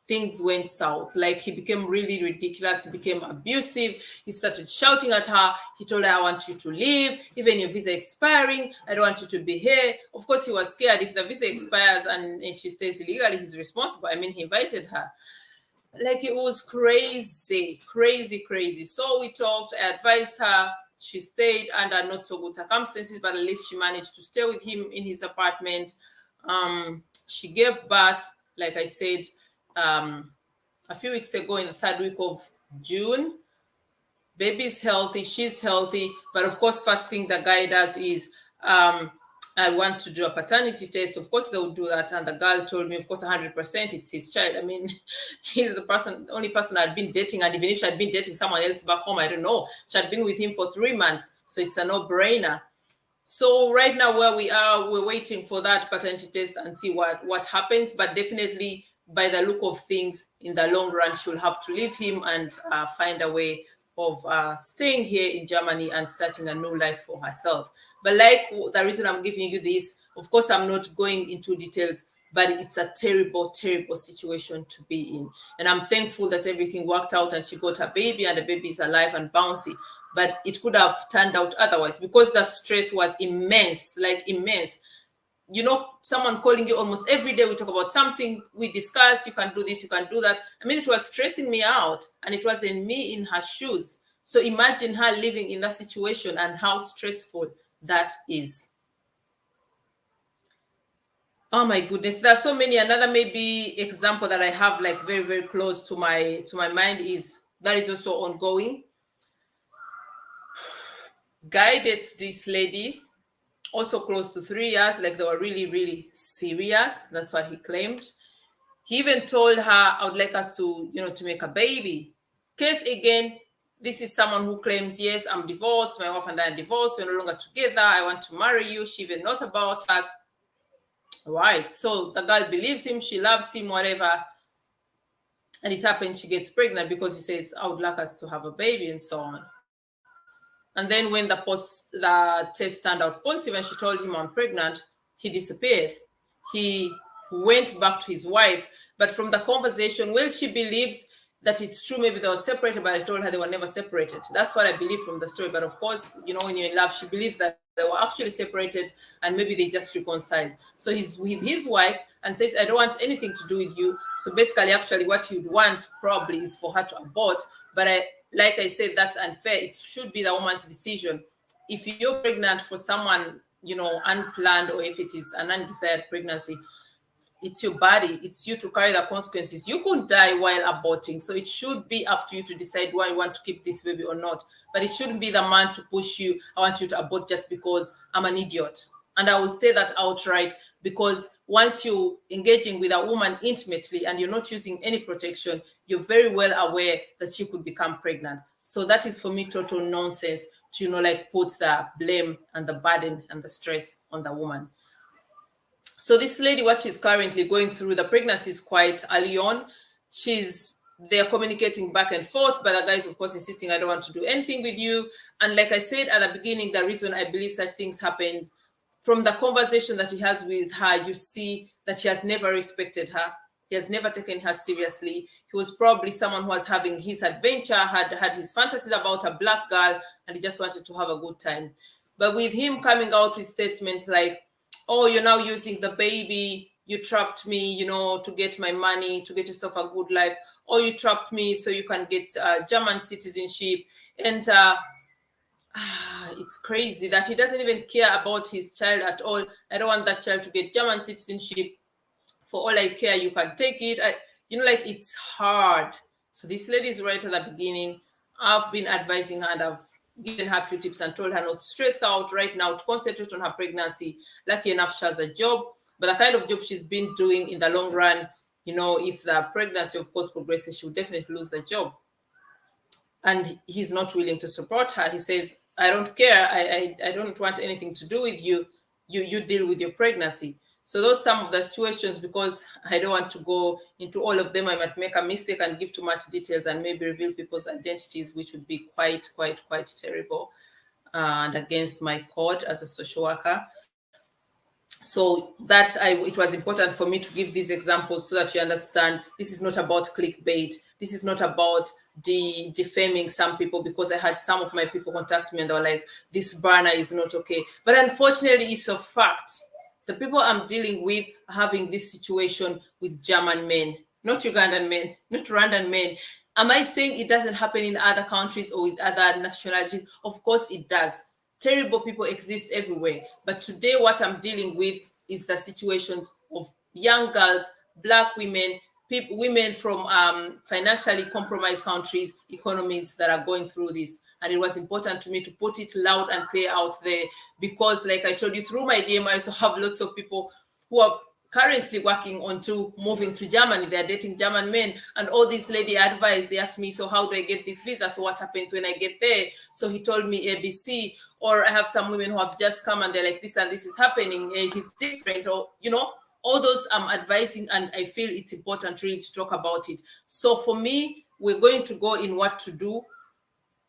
things went south. Like he became really ridiculous. He became abusive. He started shouting at her. He told her, I want you to leave. Even your visa expiring, I don't want you to be here. Of course, he was scared. If the visa expires and she stays illegally, he's responsible. I mean, he invited her. Like it was crazy, crazy, crazy. So we talked. I advised her. She stayed under not so good circumstances, but at least she managed to stay with him in his apartment. She gave birth, like I said, a few weeks ago in the 3rd week of June. Baby's healthy, she's healthy, but of course, first thing the guy does is, I want to do a paternity test. Of course, they will do that. And the girl told me, of course, 100% it's his child. I mean, he's the only person I'd been dating. And even if she had been dating someone else back home, I don't know. She had been with him for 3 months. So it's a no-brainer. So right now where we are, we're waiting for that paternity test and see what happens. But definitely, by the look of things, in the long run, she'll have to leave him and find a way of staying here in Germany and starting a new life for herself. But like the reason I'm giving you this, of course, I'm not going into details, but it's a terrible, terrible situation to be in. And I'm thankful that everything worked out and she got her baby and the baby is alive and bouncy. But it could have turned out otherwise because the stress was immense, like immense. You know, someone calling you almost every day. We talk about something, we discuss, you can do this, you can do that. I mean, it was stressing me out and it wasn't me in her shoes. So imagine her living in that situation and how stressful that is. Oh my goodness, there's so many. Another maybe example that I have like very, very close to my mind is that is also ongoing. Guy dates this lady, also close to 3 years, like they were really, really serious. That's what he claimed. He even told her, I would like us to, you know, to make a baby. Case again, this is someone who claims, yes, I'm divorced. My wife and I are divorced. We're no longer together. I want to marry you. She even knows about us. Right. So the girl believes him. She loves him, whatever. And it happens she gets pregnant because he says, I would like us to have a baby and so on. And then when the test turned out positive and she told him I'm pregnant, he disappeared. He went back to his wife. But from the conversation, well, she believes that it's true. Maybe they were separated, but I told her they were never separated. That's what I believe from the story. But of course, you know, when you're in love, she believes that they were actually separated and maybe they just reconciled. So he's with his wife and says, I don't want anything to do with you. So basically, actually, what you'd want probably is for her to abort. But like I said, that's unfair. It should be the woman's decision. If you're pregnant for someone, you know, unplanned, or if it is an undesired pregnancy, it's your body. It's you to carry the consequences. You could die while aborting. So it should be up to you to decide why you want to keep this baby or not. But it shouldn't be the man to push you. I want you to abort just because I'm an idiot. And I would say that outright, because once you're engaging with a woman intimately and you're not using any protection, you're very well aware that she could become pregnant. So that is for me total nonsense to, you know, like put the blame and the burden and the stress on the woman. So this lady, what she's currently going through, the pregnancy is quite early on. They're communicating back and forth, but the guy is, of course, insisting, I don't want to do anything with you. And like I said at the beginning, the reason I believe such things happen, from the conversation that he has with her, you see that he has never respected her. He has never taken her seriously. He was probably someone who was having his adventure, had his fantasies about a black girl, and he just wanted to have a good time. But with him coming out with statements like, oh, you're now using the baby, you trapped me, you know, to get my money, to get yourself a good life, or you trapped me so you can get German citizenship. And it's crazy that he doesn't even care about his child at all. I don't want that child to get German citizenship. For all I care, you can take it. You know, like, it's hard. So this lady is right at the beginning. I've been advising her, and I've given her a few tips and told her not to stress out right now, to concentrate on her pregnancy. Lucky enough, she has a job, but the kind of job she's been doing in the long run, you know, if the pregnancy, of course, progresses, she will definitely lose the job. And he's not willing to support her. He says, I don't care. I don't want anything to do with you. You deal with your pregnancy. So those are some of the situations. Because I don't want to go into all of them, I might make a mistake and give too much details and maybe reveal people's identities, which would be quite terrible and against my code as a social worker. So that it was important for me to give these examples so that you understand this is not about clickbait. This is not about defaming some people, because I had some of my people contact me and they were like, this banner is not okay. But unfortunately, it's a fact. The people I'm dealing with are having this situation with German men, not Ugandan men, not Rwandan men. Am I saying it doesn't happen in other countries or with other nationalities? Of course it does. Terrible people exist everywhere. But today what I'm dealing with is the situations of young girls, Black women, women from financially compromised countries, economies that are going through this. And it was important to me to put it loud and clear out there, because like I told you, through my DM, I also have lots of people who are currently working on to moving to Germany. They're dating German men, and all these lady advised, they asked me, so how do I get this visa? So what happens when I get there? So he told me ABC. Or I have some women who have just come and they're like, this and this is happening, he's different, or, you know, all those I'm advising, and I feel it's important really to talk about it. So for me, we're going to go in what to do.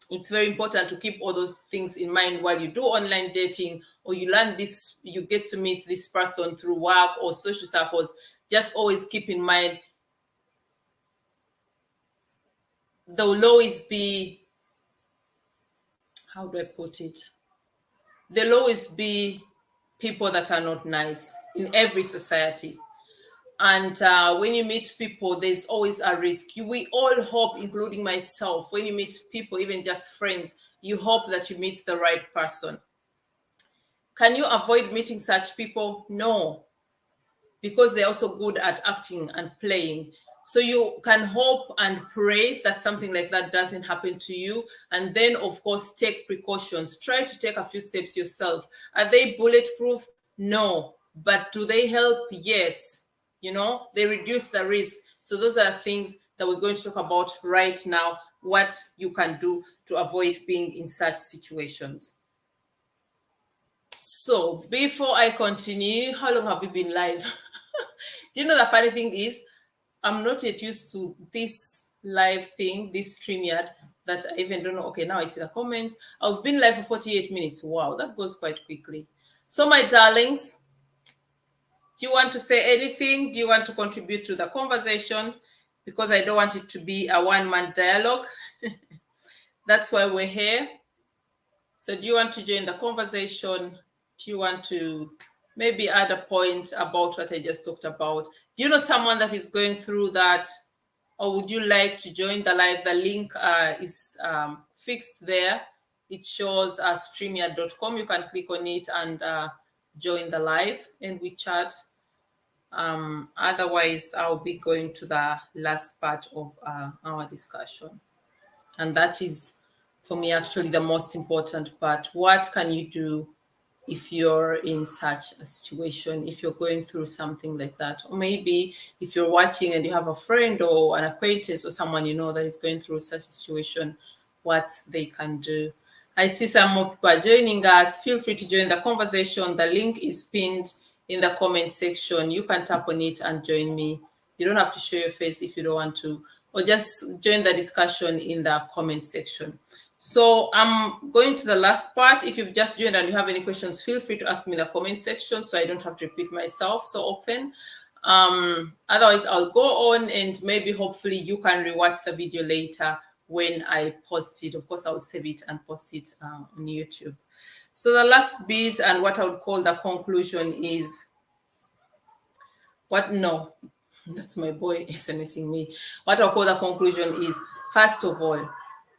It's very important to keep all those things in mind while you do online dating, or you learn this, you get to meet this person through work or social circles. Just always keep in mind, there will always be, how do I put it? There'll always be people that are not nice in every society. And when you meet people, there's always a risk. We all hope, including myself, when you meet people, even just friends, you hope that you meet the right person. Can you avoid meeting such people? No, because they're also good at acting and playing. So you can hope and pray that something like that doesn't happen to you. And then, of course, take precautions. Try to take a few steps yourself. Are they bulletproof? No. But do they help? Yes. You know, they reduce the risk. So those are things that we're going to talk about right now, what you can do to avoid being in such situations. So before I continue, how long have we been live? Do you know the funny thing is, I'm not yet used to this live thing, this StreamYard, that I even don't know. Okay, now I see the comments. I've been live for 48 minutes. Wow, that goes quite quickly. So my darlings, do you want to say anything? Do you want to contribute to the conversation? Because I don't want it to be a one-man dialogue. That's why we're here. So do you want to join the conversation? Do you want to maybe add a point about what I just talked about? Do you know someone that is going through that? Or would you like to join the live? The link is fixed there. It shows streamyard.com. You can click on it and join the live and we chat. Otherwise, I'll be going to the last part of our discussion. And that is, for me, actually the most important part. What can you do if you're in such a situation, if you're going through something like that? Or maybe if you're watching and you have a friend or an acquaintance or someone you know that is going through such a situation, what they can do. I see some more people are joining us. Feel free to join the conversation. The link is pinned in the comment section. You can tap on it and join me. You don't have to show your face if you don't want to, or just join the discussion in the comment section. So I'm going to the last part. If you've just joined and you have any questions, feel free to ask me in the comment section so I don't have to repeat myself so often. Otherwise, I'll go on and maybe hopefully you can rewatch the video later when I post it. Of course, I would save it and post it on YouTube. So the last bit and what I would call the conclusion is that's my boy SMSing me. What I'll call the conclusion is, first of all,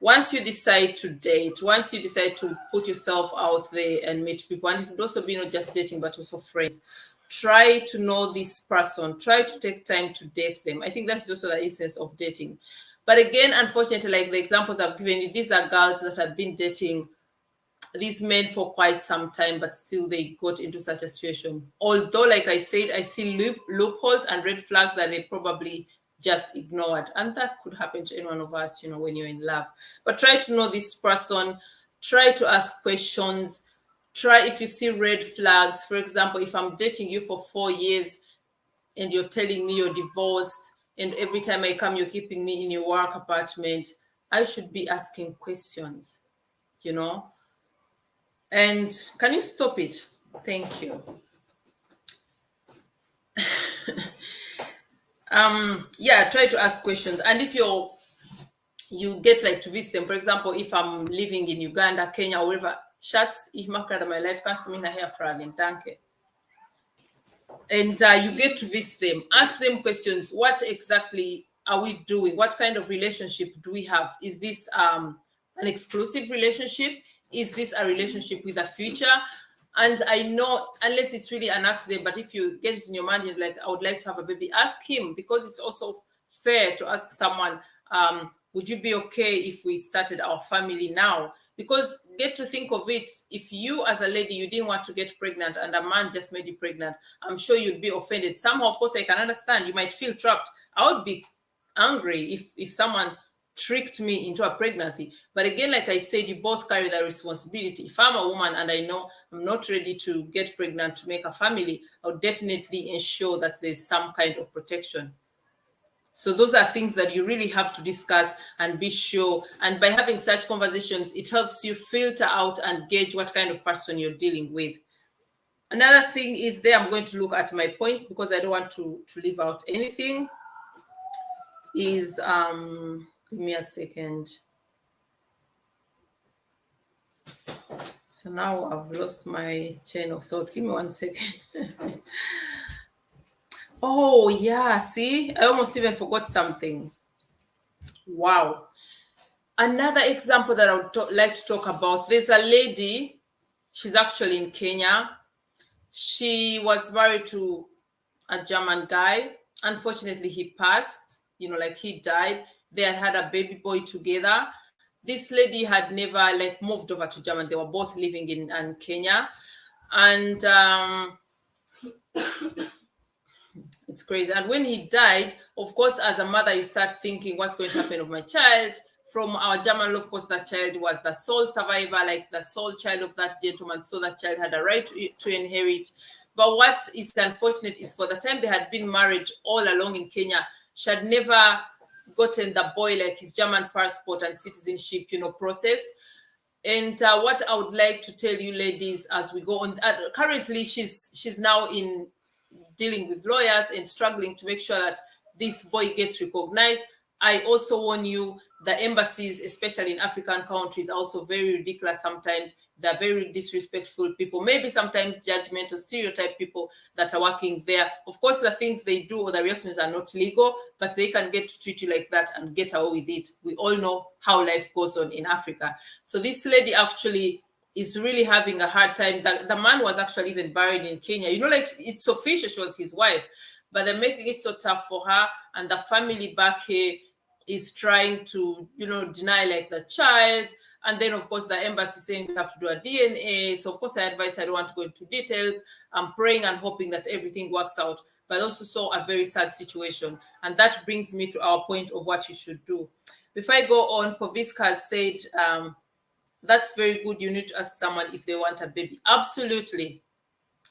once you decide to date, once you decide to put yourself out there and meet people, and it would also be not just dating, but also friends, try to know this person, try to take time to date them. I think that's also the essence of dating. But again, unfortunately, like the examples I've given you, these are girls that have been dating these men for quite some time, but still they got into such a situation. Although, like I said, I see loopholes and red flags that they probably just ignored. And that could happen to any one of us, you know, when you're in love. But try to know this person, try to ask questions, try if you see red flags. For example, if I'm dating you for 4 years and you're telling me you're divorced, and every time I come, you're keeping me in your work apartment, I should be asking questions, you know. And can you stop it? Thank you. Yeah, try to ask questions. And if you get like to visit them, for example, if I'm living in Uganda, Kenya, or wherever, Schatz, ich mache gerade my life, kannst du mich nachher fragen, danke. And you get to visit them, ask them questions. What exactly are we doing? What kind of relationship do we have? Is this an exclusive relationship? Is this a relationship with a future? And I know, unless it's really an accident, but if you get it in your mind, you're like, I would like to have a baby, ask him, because it's also fair to ask someone, would you be okay if we started our family now? Because get to think of it, if you as a lady, you didn't want to get pregnant and a man just made you pregnant, I'm sure you'd be offended. Somehow, of course, I can understand. You might feel trapped. I would be angry if someone tricked me into a pregnancy. But again, like I said, you both carry the responsibility. If I'm a woman and I know I'm not ready to get pregnant to make a family, I'll definitely ensure that there's some kind of protection. So those are things that you really have to discuss and be sure. And by having such conversations, it helps you filter out and gauge what kind of person you're dealing with. Another thing is there, I'm going to look at my points because I don't want to leave out anything, is, give me a second. So now I've lost my chain of thought. Give me 1 second. Oh, yeah, see, I almost even forgot something. Wow. Another example that I would like to talk about, there's a lady, she's actually in Kenya. She was married to a German guy. Unfortunately, he passed, you know, like he died. They had a baby boy together. This lady had never like moved over to Germany. They were both living in Kenya. And it's crazy. And when he died, of course, as a mother, you start thinking, what's going to happen with my child? From our German law, of course, that child was the sole survivor, like the sole child of that gentleman. So that child had a right to inherit. But what is unfortunate is for the time they had been married all along in Kenya, she had never gotten the boy like his German passport and citizenship, you know, process. And what I would like to tell you ladies as we go on, currently she's now in dealing with lawyers and struggling to make sure that this boy gets recognized. I also warn you, the embassies, especially in African countries, are also very ridiculous sometimes. They're very disrespectful people, maybe sometimes judgmental, stereotype people that are working there. Of course, the things they do or the reactions are not legal, but they can get to treat you like that and get away with it. We all know how life goes on in Africa. So this lady actually is really having a hard time. The man was actually even buried in Kenya. You know, like it's official, she was his wife, but they're making it so tough for her. And the family back here is trying to, you know, deny like the child. And then, of course, the embassy saying we have to do a DNA. So, of course, I don't want to go into details. I'm praying and hoping that everything works out. But also saw a very sad situation. And that brings me to our point of what you should do. Before I go on, Poviska has said, that's very good. You need to ask someone if they want a baby. Absolutely.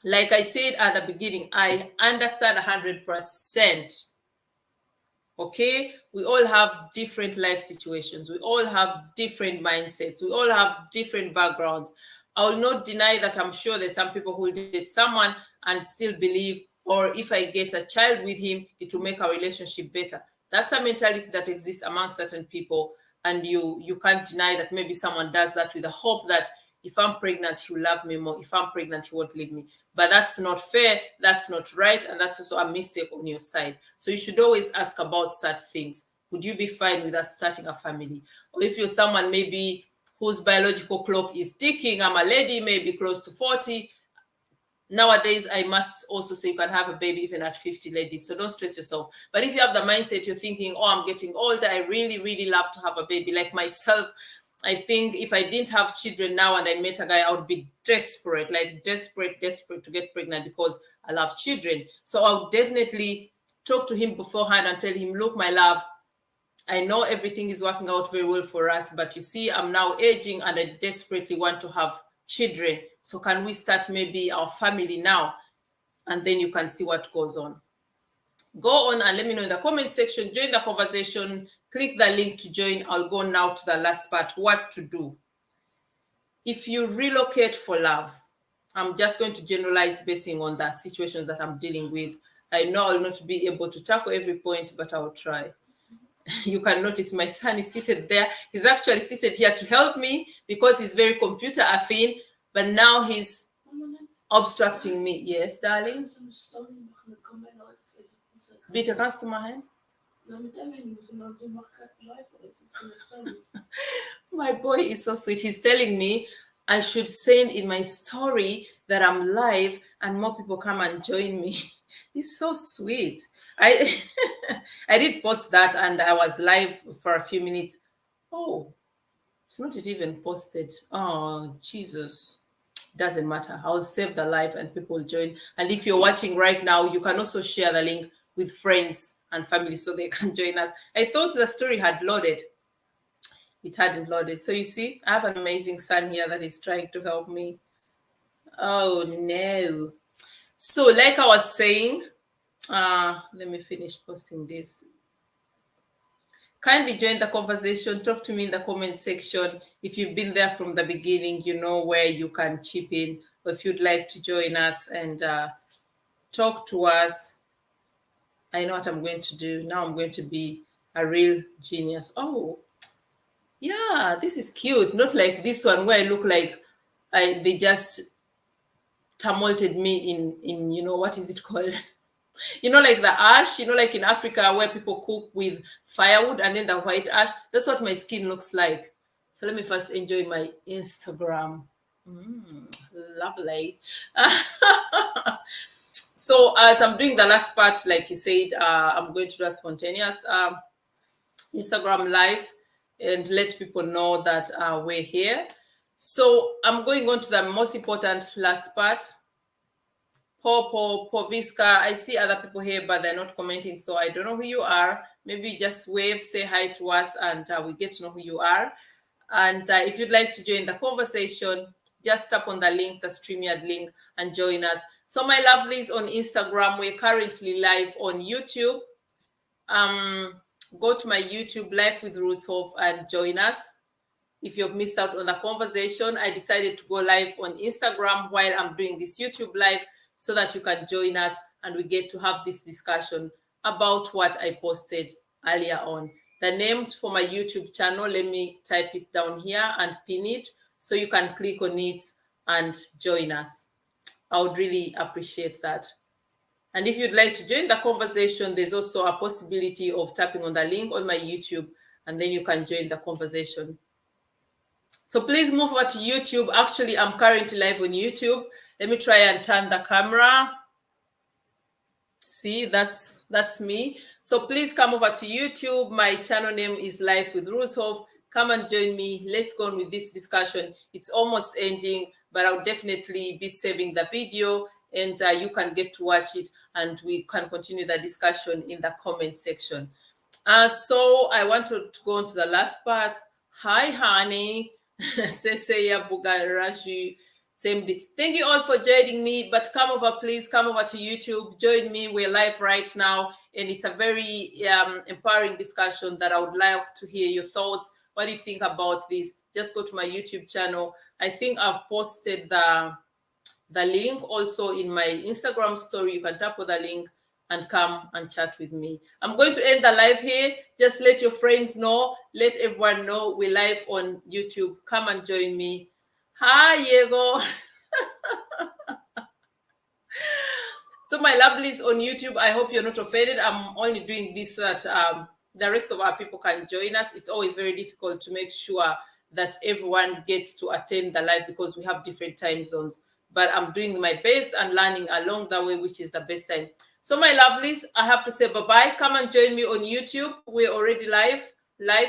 Like I said at the beginning, I understand 100%. Okay, we all have different life situations. We all have different mindsets. We all have different backgrounds. I will not deny that I'm sure there's some people who will date someone and still believe, or if I get a child with him, it will make our relationship better. That's a mentality that exists among certain people. and you can't deny that maybe someone does that with the hope that if I'm pregnant, he will love me more. If I'm pregnant, he won't leave me. But that's not fair. That's not right. And that's also a mistake on your side. So you should always ask about such things. Would you be fine with us starting a family? Or if you're someone maybe whose biological clock is ticking, I'm a lady, maybe close to 40. Nowadays, I must also say you can have a baby even at 50, ladies. So don't stress yourself. But if you have the mindset, you're thinking, oh, I'm getting older, I really, really love to have a baby. Like myself, I think if I didn't have children now and I met a guy, I would be desperate, like desperate to get pregnant because I love children. So I'll definitely talk to him beforehand and tell him, look, my love, I know everything is working out very well for us, but you see, I'm now aging and I desperately want to have children. So can we start maybe our family now? And then you can see what goes on. Go on and let me know in the comment section. Join the conversation. Click the link to join. I'll go now to the last part, what to do. If you relocate for love, I'm just going to generalize basing on the situations that I'm dealing with. I know I'll not be able to tackle every point, but I'll try. You can notice my son is seated there. He's actually seated here to help me because he's very computer affine, but now he's obstructing me. Yes, darling? Bitte, kannst du machen? My boy is so sweet. He's telling me I should send in my story that I'm live and more people come and join me. He's so sweet. I did post that and I was live for a few minutes. Oh, it's not even posted. Oh, Jesus. Doesn't matter. I'll save the live and people join. And if you're watching right now, you can also share the link with friends and family so they can join us. I thought the story had loaded. It hadn't loaded. So you see, I have an amazing son here that is trying to help me. Oh, no. So like I was saying, let me finish posting this. Kindly join the conversation. Talk to me in the comment section. If you've been there from the beginning, you know where you can chip in. Or if you'd like to join us and talk to us, I know what I'm going to do. Now I'm going to be a real genius. Oh, yeah, this is cute. Not like this one where I look like they just tumulted me in you know, what is it called? You know, like the ash, you know, like in Africa where people cook with firewood and then the white ash. That's what my skin looks like. So let me first enjoy my Instagram. Lovely. So as I'm doing the last part, like he said, I'm going to do a spontaneous Instagram live and let people know that we're here. So I'm going on to the most important last part. Poviska, I see other people here, but they're not commenting, so I don't know who you are. Maybe just wave, say hi to us, and we get to know who you are. And if you'd like to join the conversation, just tap on the link, the StreamYard link, and join us. So my lovelies on Instagram, we're currently live on YouTube. Go to my YouTube, Lifewithruzhoff, and join us. If you've missed out on the conversation, I decided to go live on Instagram while I'm doing this YouTube live so that you can join us and we get to have this discussion about what I posted earlier on. The name for my YouTube channel, let me type it down here and pin it so you can click on it and join us. I would really appreciate that. And if you'd like to join the conversation, there's also a possibility of tapping on the link on my YouTube and then you can join the conversation. So please move over to YouTube. Actually, I'm currently live on YouTube. Let me try and turn the camera. See, that's me. So please come over to YouTube. My channel name is Lifewithruzhoff. Come and join me. Let's go on with this discussion. It's almost ending, but I'll definitely be saving the video and you can get to watch it and we can continue the discussion in the comment section. So I want to go on to the last part. Hi, honey. Seseya Bugaraju. Thank you all for joining me, but come over, please come over to YouTube, join me. We're live right now and it's a very empowering discussion that I would like to hear your thoughts. What do you think about this? Just go to my YouTube channel. I think I've posted the link also in my Instagram story. You can tap on the link and come and chat with me. I'm going to end the live here. Just let your friends know. Let everyone know we're live on YouTube. Come and join me. Hi, Diego. So my lovelies on YouTube, I hope you're not offended. I'm only doing this so that the rest of our people can join us. It's always very difficult to make sure that everyone gets to attend the live because we have different time zones. But I'm doing my best and learning along the way, which is the best time. So my lovelies, I have to say bye-bye. Come and join me on YouTube. We're already live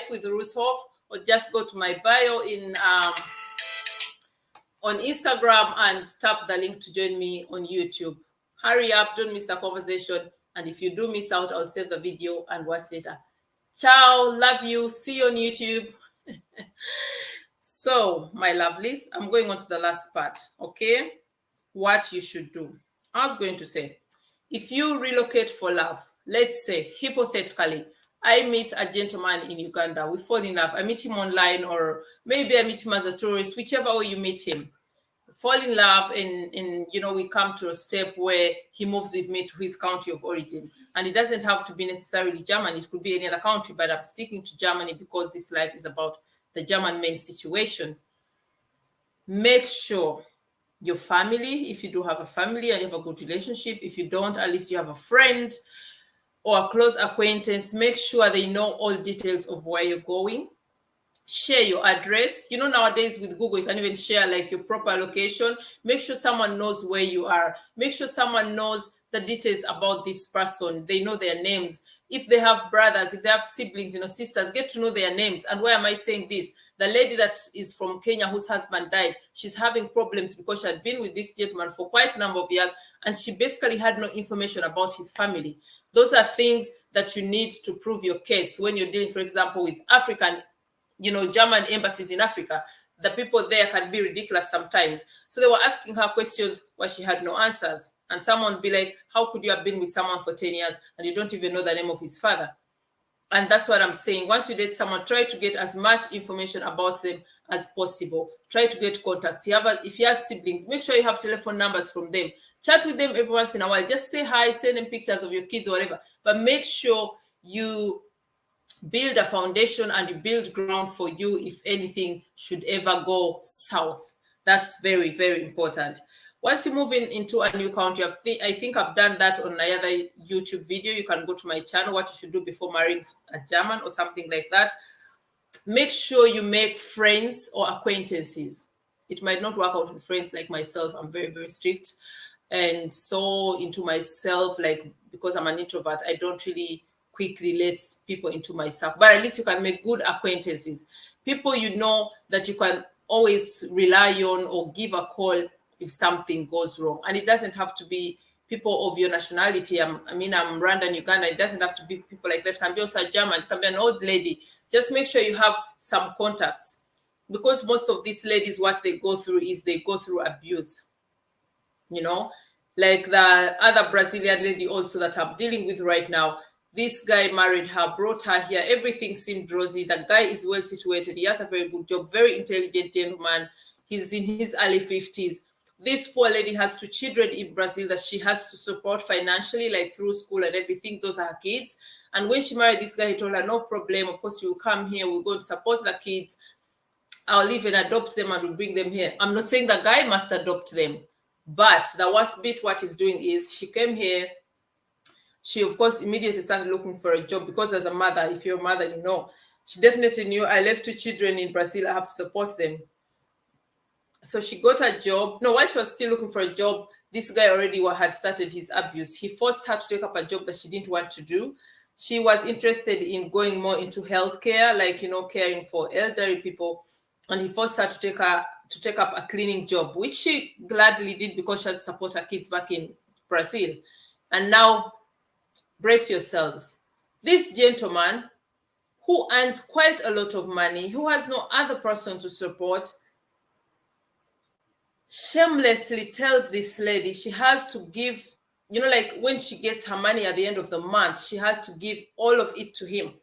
with Ruzhoff, or just go to my bio in on Instagram and tap the link to join me on YouTube. Hurry up, don't miss the conversation. And if you do miss out, I'll save the video and watch later. Ciao, love you, see you on YouTube. So, my lovelies, I'm going on to the last part, okay? What you should do. I was going to say, if you relocate for love, let's say, hypothetically, I meet a gentleman in Uganda, we fall in love, I meet him online, or maybe I meet him as a tourist, whichever way you meet him. Fall in love, and you know, we come to a step where he moves with me to his country of origin. And it doesn't have to be necessarily Germany, it could be any other country, but I'm sticking to Germany because this life is about the German main situation. Make sure your family, if you do have a family and you have a good relationship, if you don't, at least you have a friend or a close acquaintance, make sure they know all details of where you're going. Share your address. You know, nowadays with Google, you can even share like your proper location. Make sure someone knows where you are. Make sure someone knows the details about this person. They know their names. If they have brothers, if they have siblings, you know, sisters, get to know their names. And why am I saying this? The lady that is from Kenya whose husband died, she's having problems because she had been with this gentleman for quite a number of years, and she basically had no information about his family. Those are things that you need to prove your case when you're dealing, for example, with African, you know, German embassies in Africa. The people there can be ridiculous sometimes. So they were asking her questions where she had no answers. And someone would be like, how could you have been with someone for 10 years and you don't even know the name of his father? And that's what I'm saying. Once you date someone, try to get as much information about them as possible. Try to get contacts. If he has siblings, make sure you have telephone numbers from them. Chat with them every once in a while. Just say hi, send them pictures of your kids or whatever. But make sure you build a foundation and you build ground for you if anything should ever go south. That's very, very important. Once you move into a new country, I think I've done that on another YouTube video. You can go to my channel, what you should do before marrying a German or something like that. Make sure you make friends or acquaintances. It might not work out with friends like myself. I'm very, very strict and so into myself, like, because I'm an introvert, I don't really quickly let people into my circle. But at least you can make good acquaintances. People you know that you can always rely on or give a call if something goes wrong. And it doesn't have to be people of your nationality. I'm Rwandan, Uganda. It doesn't have to be people like that. It can be also a German. It can be an old lady. Just make sure you have some contacts. Because most of these ladies, what they go through is they go through abuse. You know, like the other Brazilian lady also that I'm dealing with right now. This guy married her, brought her here. Everything seemed rosy. The guy is well situated. He has a very good job, very intelligent gentleman. He's in his early 50s. This poor lady has 2 children in Brazil that she has to support financially, like through school and everything. Those are her kids. And when she married this guy, he told her, no problem. Of course, you will come here. We're going to support the kids. I'll leave and adopt them and we'll bring them here. I'm not saying the guy must adopt them. But the worst bit, what he's doing is she came here. She, of course, immediately started looking for a job because as a mother, if you're a mother, you know, she definitely knew I left 2 children in Brazil. I have to support them. So she got a job. No, while she was still looking for a job, this guy already had started his abuse. He forced her to take up a job that she didn't want to do. She was interested in going more into healthcare, like, you know, caring for elderly people. And he forced her to take up a cleaning job, which she gladly did because she had to support her kids back in Brazil. And now, brace yourselves. This gentleman who earns quite a lot of money, who has no other person to support, shamelessly tells this lady she has to give, you know, like when she gets her money at the end of the month, she has to give all of it to him.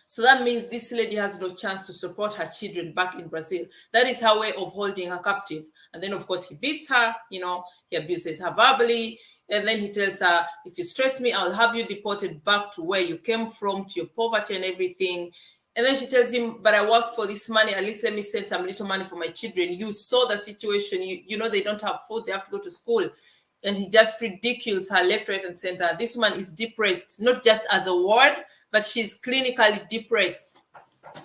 So that means this lady has no chance to support her children back in Brazil. That is her way of holding her captive. And then, of course, he beats her, you know, he abuses her verbally. And then he tells her, if you stress me, I'll have you deported back to where you came from, to your poverty and everything. And then she tells him, but I worked for this money. At least let me send some little money for my children. You saw the situation. You know, they don't have food. They have to go to school. And he just ridicules her left, right, and center. This woman is depressed, not just as a word, but she's clinically depressed.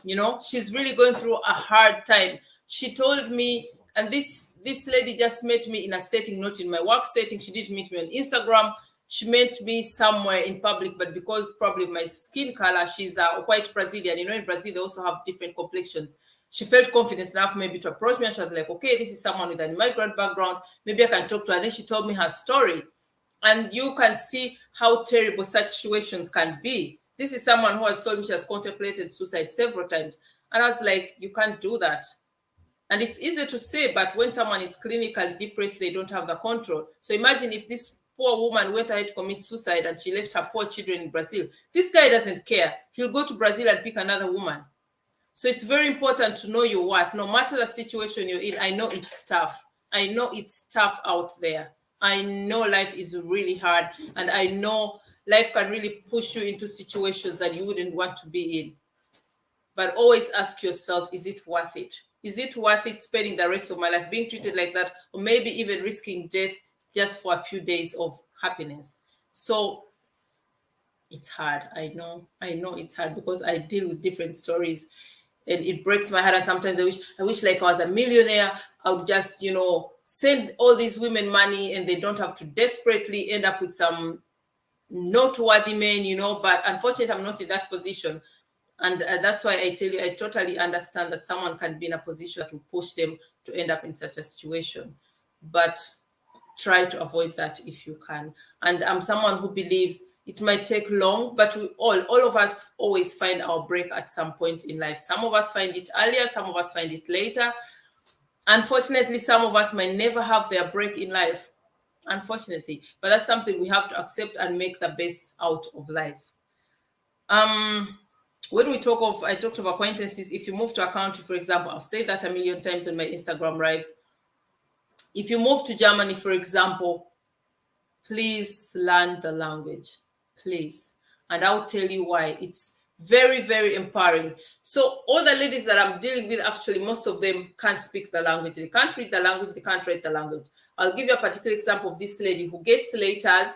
You know, she's really going through a hard time. She told me, and this lady just met me in a setting, not in my work setting. She did meet me on Instagram. She met me somewhere in public, but because probably my skin color, she's a white Brazilian. You know, in Brazil, they also have different complexions. She felt confident enough maybe to approach me, and she was like, okay, this is someone with an immigrant background. Maybe I can talk to her. And then she told me her story. And you can see how terrible such situations can be. This is someone who has told me she has contemplated suicide several times. And I was like, you can't do that. And it's easy to say, but when someone is clinically depressed, they don't have the control. So imagine if this poor woman went ahead to commit suicide and she left her poor children in Brazil. This guy doesn't care. He'll go to Brazil and pick another woman. So it's very important to know your worth. No matter the situation you're in, I know it's tough. I know it's tough out there. I know life is really hard. And I know life can really push you into situations that you wouldn't want to be in. But always ask yourself, is it worth it? Is it worth it spending the rest of my life being treated like that, or maybe even risking death just for a few days of happiness? So it's hard. I know it's hard because I deal with different stories and it breaks my heart. And sometimes I wish like I was a millionaire. I would just, you know, send all these women money and they don't have to desperately end up with some noteworthy men, you know, but unfortunately I'm not in that position. And that's why I tell you, I totally understand that someone can be in a position to push them to end up in such a situation. But try to avoid that if you can. And I'm someone who believes it might take long, but we all of us always find our break at some point in life. Some of us find it earlier, some of us find it later. Unfortunately, some of us might never have their break in life, unfortunately. But that's something we have to accept and make the best out of life. When we talk of, I talked of acquaintances, if you move to a country, for example, I've said that a million times on my Instagram lives. If you move to Germany, for example, please learn the language, please. And I'll tell you why. It's very, very empowering. So all the ladies that I'm dealing with, actually, most of them can't speak the language. They can't read the language. They can't write the language. I'll give you a particular example of this lady who gets letters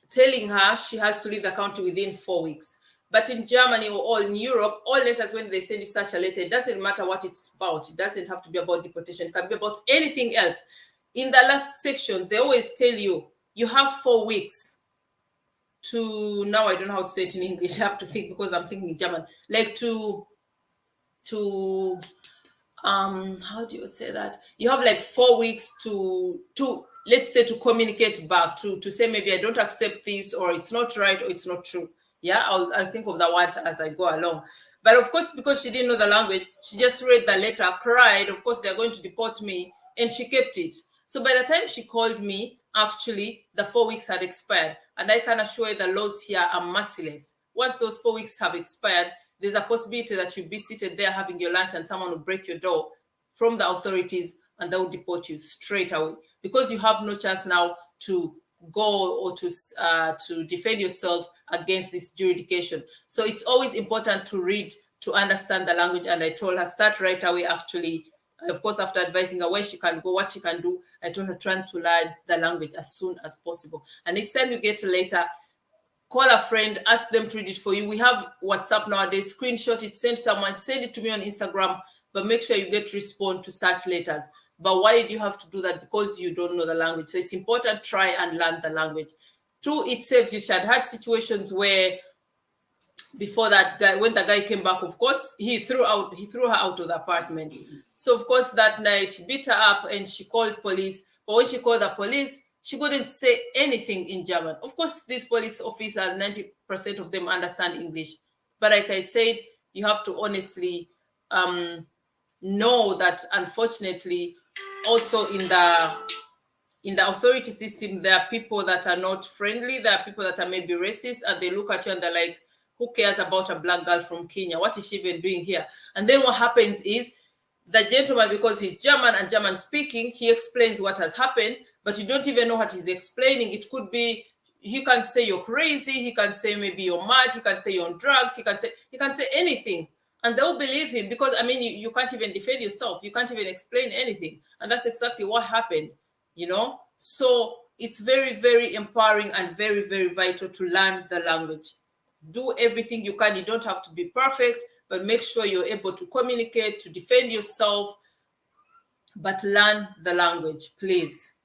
telling her she has to leave the country within 4 weeks. But in Germany or all in Europe, all letters, when they send you such a letter, it doesn't matter what it's about. It doesn't have to be about deportation. It can be about anything else. In the last sections, they always tell you, you have 4 weeks to, now I don't know how to say it in English. I have to think because I'm thinking in German. Like to how do you say that? You have like 4 weeks to let's say to communicate back, to say maybe I don't accept this, or it's not right, or it's not true. Yeah, I'll think of the word as I go along. But of course, because she didn't know the language, she just read the letter, cried. Of course, they're going to deport me, and she kept it. So by the time she called me, actually, the 4 weeks had expired. And I can assure you the laws here are merciless. Once those 4 weeks have expired, there's a possibility that you'll be seated there having your lunch and someone will break your door from the authorities and they will deport you straight away, because you have no chance now to go or to defend yourself against this jurisdiction. So it's always important to read, to understand the language. And I told her, start right away, actually. Of course, after advising her where she can go, what she can do, I told her, trying to learn the language as soon as possible. And next time you get a letter, call a friend, ask them to read it for you. We have WhatsApp nowadays, screenshot it, send someone, send it to me on Instagram, but make sure you get respond to such letters. But why do you have to do that? Because you don't know the language. So it's important, try and learn the language. 2, it saves you. She had had situations where before that guy, when the guy came back, of course, he threw her out of the apartment. So of course that night he beat her up and she called police. But when she called the police, she couldn't say anything in German. Of course, these police officers, 90% of them understand English. But like I said, you have to honestly know that, unfortunately, also in the authority system, there are people that are not friendly. There are people that are maybe racist, and they look at you and they're like, Who cares about a black girl from Kenya? What is she even doing here? And then what happens is the gentleman, because he's German and German speaking, he explains what has happened, but you don't even know what he's explaining. It could be, he can say you're crazy, he can say maybe you're mad, he can say you're on drugs, he can say anything. And they'll believe him because, I mean, you can't even defend yourself. You can't even explain anything. And that's exactly what happened, you know? So it's very, very empowering and very, very vital to learn the language. Do everything you can. You don't have to be perfect, but make sure you're able to communicate, to defend yourself, but learn the language, please.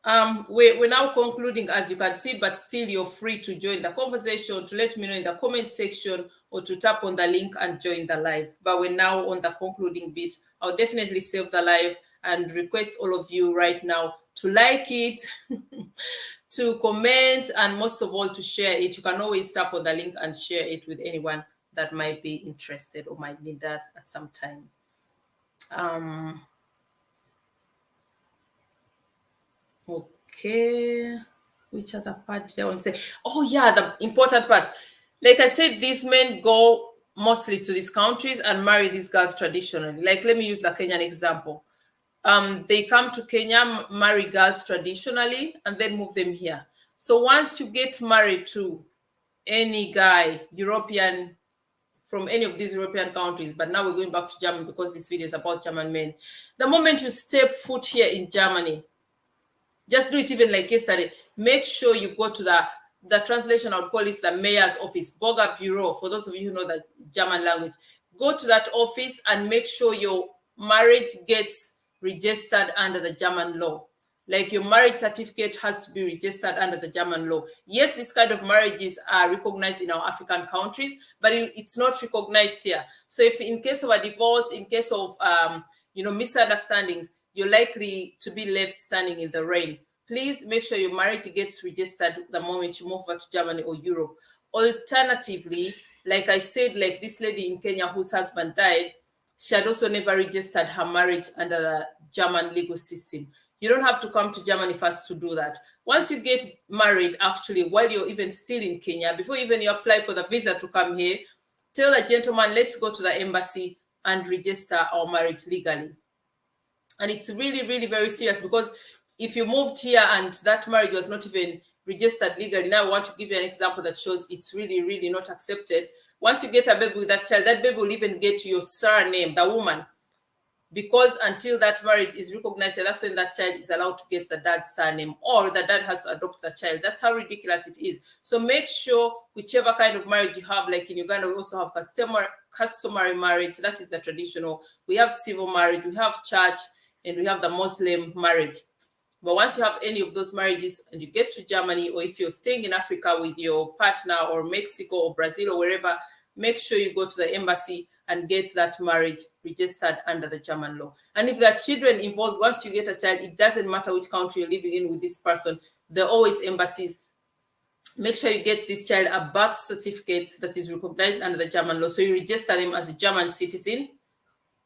We're now concluding, as you can see, but still you're free to join the conversation, to let me know in the comment section, or to tap on the link and join the live. But we're now on the concluding bit. I'll definitely save the live and request all of you right now to like it, to comment, and most of all to share it. You can always tap on the link and share it with anyone that might be interested or might need that at some time. Okay, which other part did I want to say? Oh yeah, the important part. Like I said, these men go mostly to these countries and marry these girls traditionally. Like, let me use the Kenyan example. They come to Kenya, marry girls traditionally, and then move them here. So once you get married to any guy, European, from any of these European countries, but now we're going back to Germany because this video is about German men. The moment you step foot here in Germany, just do it even like yesterday. Make sure you go to the translation, I would call it the mayor's office, Bürger Bureau, for those of you who know the German language. Go to that office and make sure your marriage gets registered under the German law. Like, your marriage certificate has to be registered under the German law. Yes, this kind of marriages are recognized in our African countries, but it's not recognized here. So if in case of a divorce, in case of misunderstandings, you're likely to be left standing in the rain. Please make sure your marriage gets registered the moment you move over to Germany or Europe. Alternatively, like I said, like this lady in Kenya whose husband died, she had also never registered her marriage under the German legal system. You don't have to come to Germany first to do that. Once you get married, actually, while you're even still in Kenya, before even you apply for the visa to come here, tell the gentleman, let's go to the embassy and register our marriage legally. And it's really, really very serious, because if you moved here and that marriage was not even registered legally, now I want to give you an example that shows it's really, really not accepted. Once you get a baby with that child, that baby will even get your surname, the woman, because until that marriage is recognized, that's when that child is allowed to get the dad's surname, or the dad has to adopt the child. That's how ridiculous it is. So make sure whichever kind of marriage you have, like in Uganda, we also have customary marriage. That is the traditional. We have civil marriage, we have church, and we have the Muslim marriage. But once you have any of those marriages and you get to Germany, or if you're staying in Africa with your partner, or Mexico or Brazil or wherever, make sure you go to the embassy and get that marriage registered under the German law. And if there are children involved, once you get a child, it doesn't matter which country you're living in with this person, there are always embassies. Make sure you get this child a birth certificate that is recognized under the German law. So you register them as a German citizen.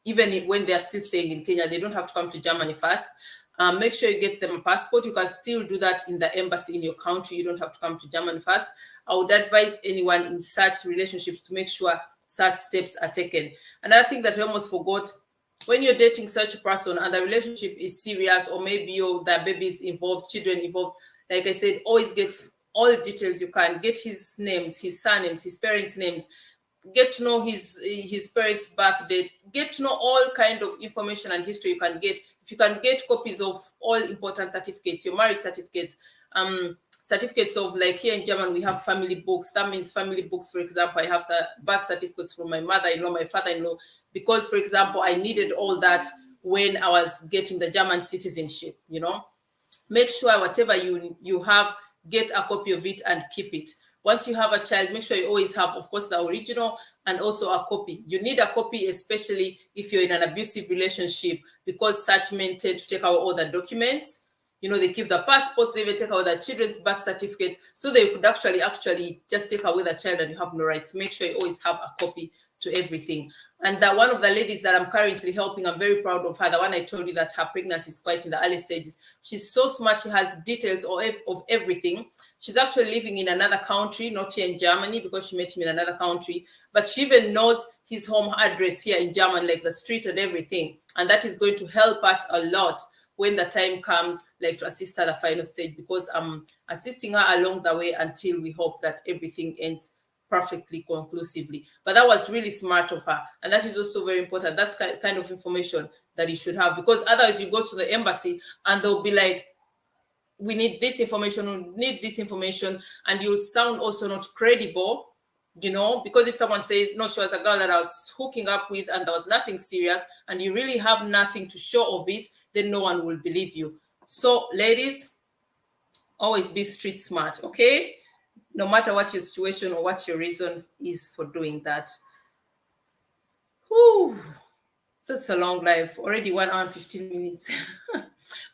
Even when they are still staying in Kenya, they don't have to come to Germany first. Make sure you get them a passport. You can still do that in the embassy in your country. You don't have to come to Germany first. I would advise anyone in such relationships to make sure such steps are taken. Another thing that I almost forgot, when you're dating such a person and the relationship is serious, or maybe the baby is involved, children involved, like I said, always get all the details you can. Get his names, his surnames, his parents' names. Get to know his parents' birth date. Get to know all kind of information and history you can get. If you can get copies of all important certificates, your marriage certificates, certificates of, like here in Germany, we have family books. That means family books, for example, I have birth certificates from my mother-in-law, my father-in-law, because, for example, I needed all that when I was getting the German citizenship, Make sure whatever you have, get a copy of it and keep it. Once you have a child, make sure you always have, of course, the original and also a copy. You need a copy, especially if you're in an abusive relationship, because such men tend to take out all the documents. They keep the passports, they even take out the children's birth certificates. So they could actually just take away the child and you have no rights. Make sure you always have a copy to everything. And that one of the ladies that I'm currently helping, I'm very proud of her. The one I told you that her pregnancy is quite in the early stages. She's so smart. She has details of everything. She's actually living in another country, not here in Germany, because she met him in another country. But she even knows his home address here in Germany, like the street and everything. And that is going to help us a lot when the time comes, like to assist her at the final stage, because I'm assisting her along the way until we hope that everything ends perfectly, conclusively. But that was really smart of her. And that is also very important. That's kind of information that you should have, because otherwise you go to the embassy and they'll be like, we need this information, we need this information, and you would sound also not credible, you know, because if someone says, no, she was a girl that I was hooking up with and there was nothing serious, and you really have nothing to show of it, then no one will believe you. So ladies, always be street smart, okay? No matter what your situation or what your reason is for doing that. Whew, that's a long life, already 1 hour and 15 minutes.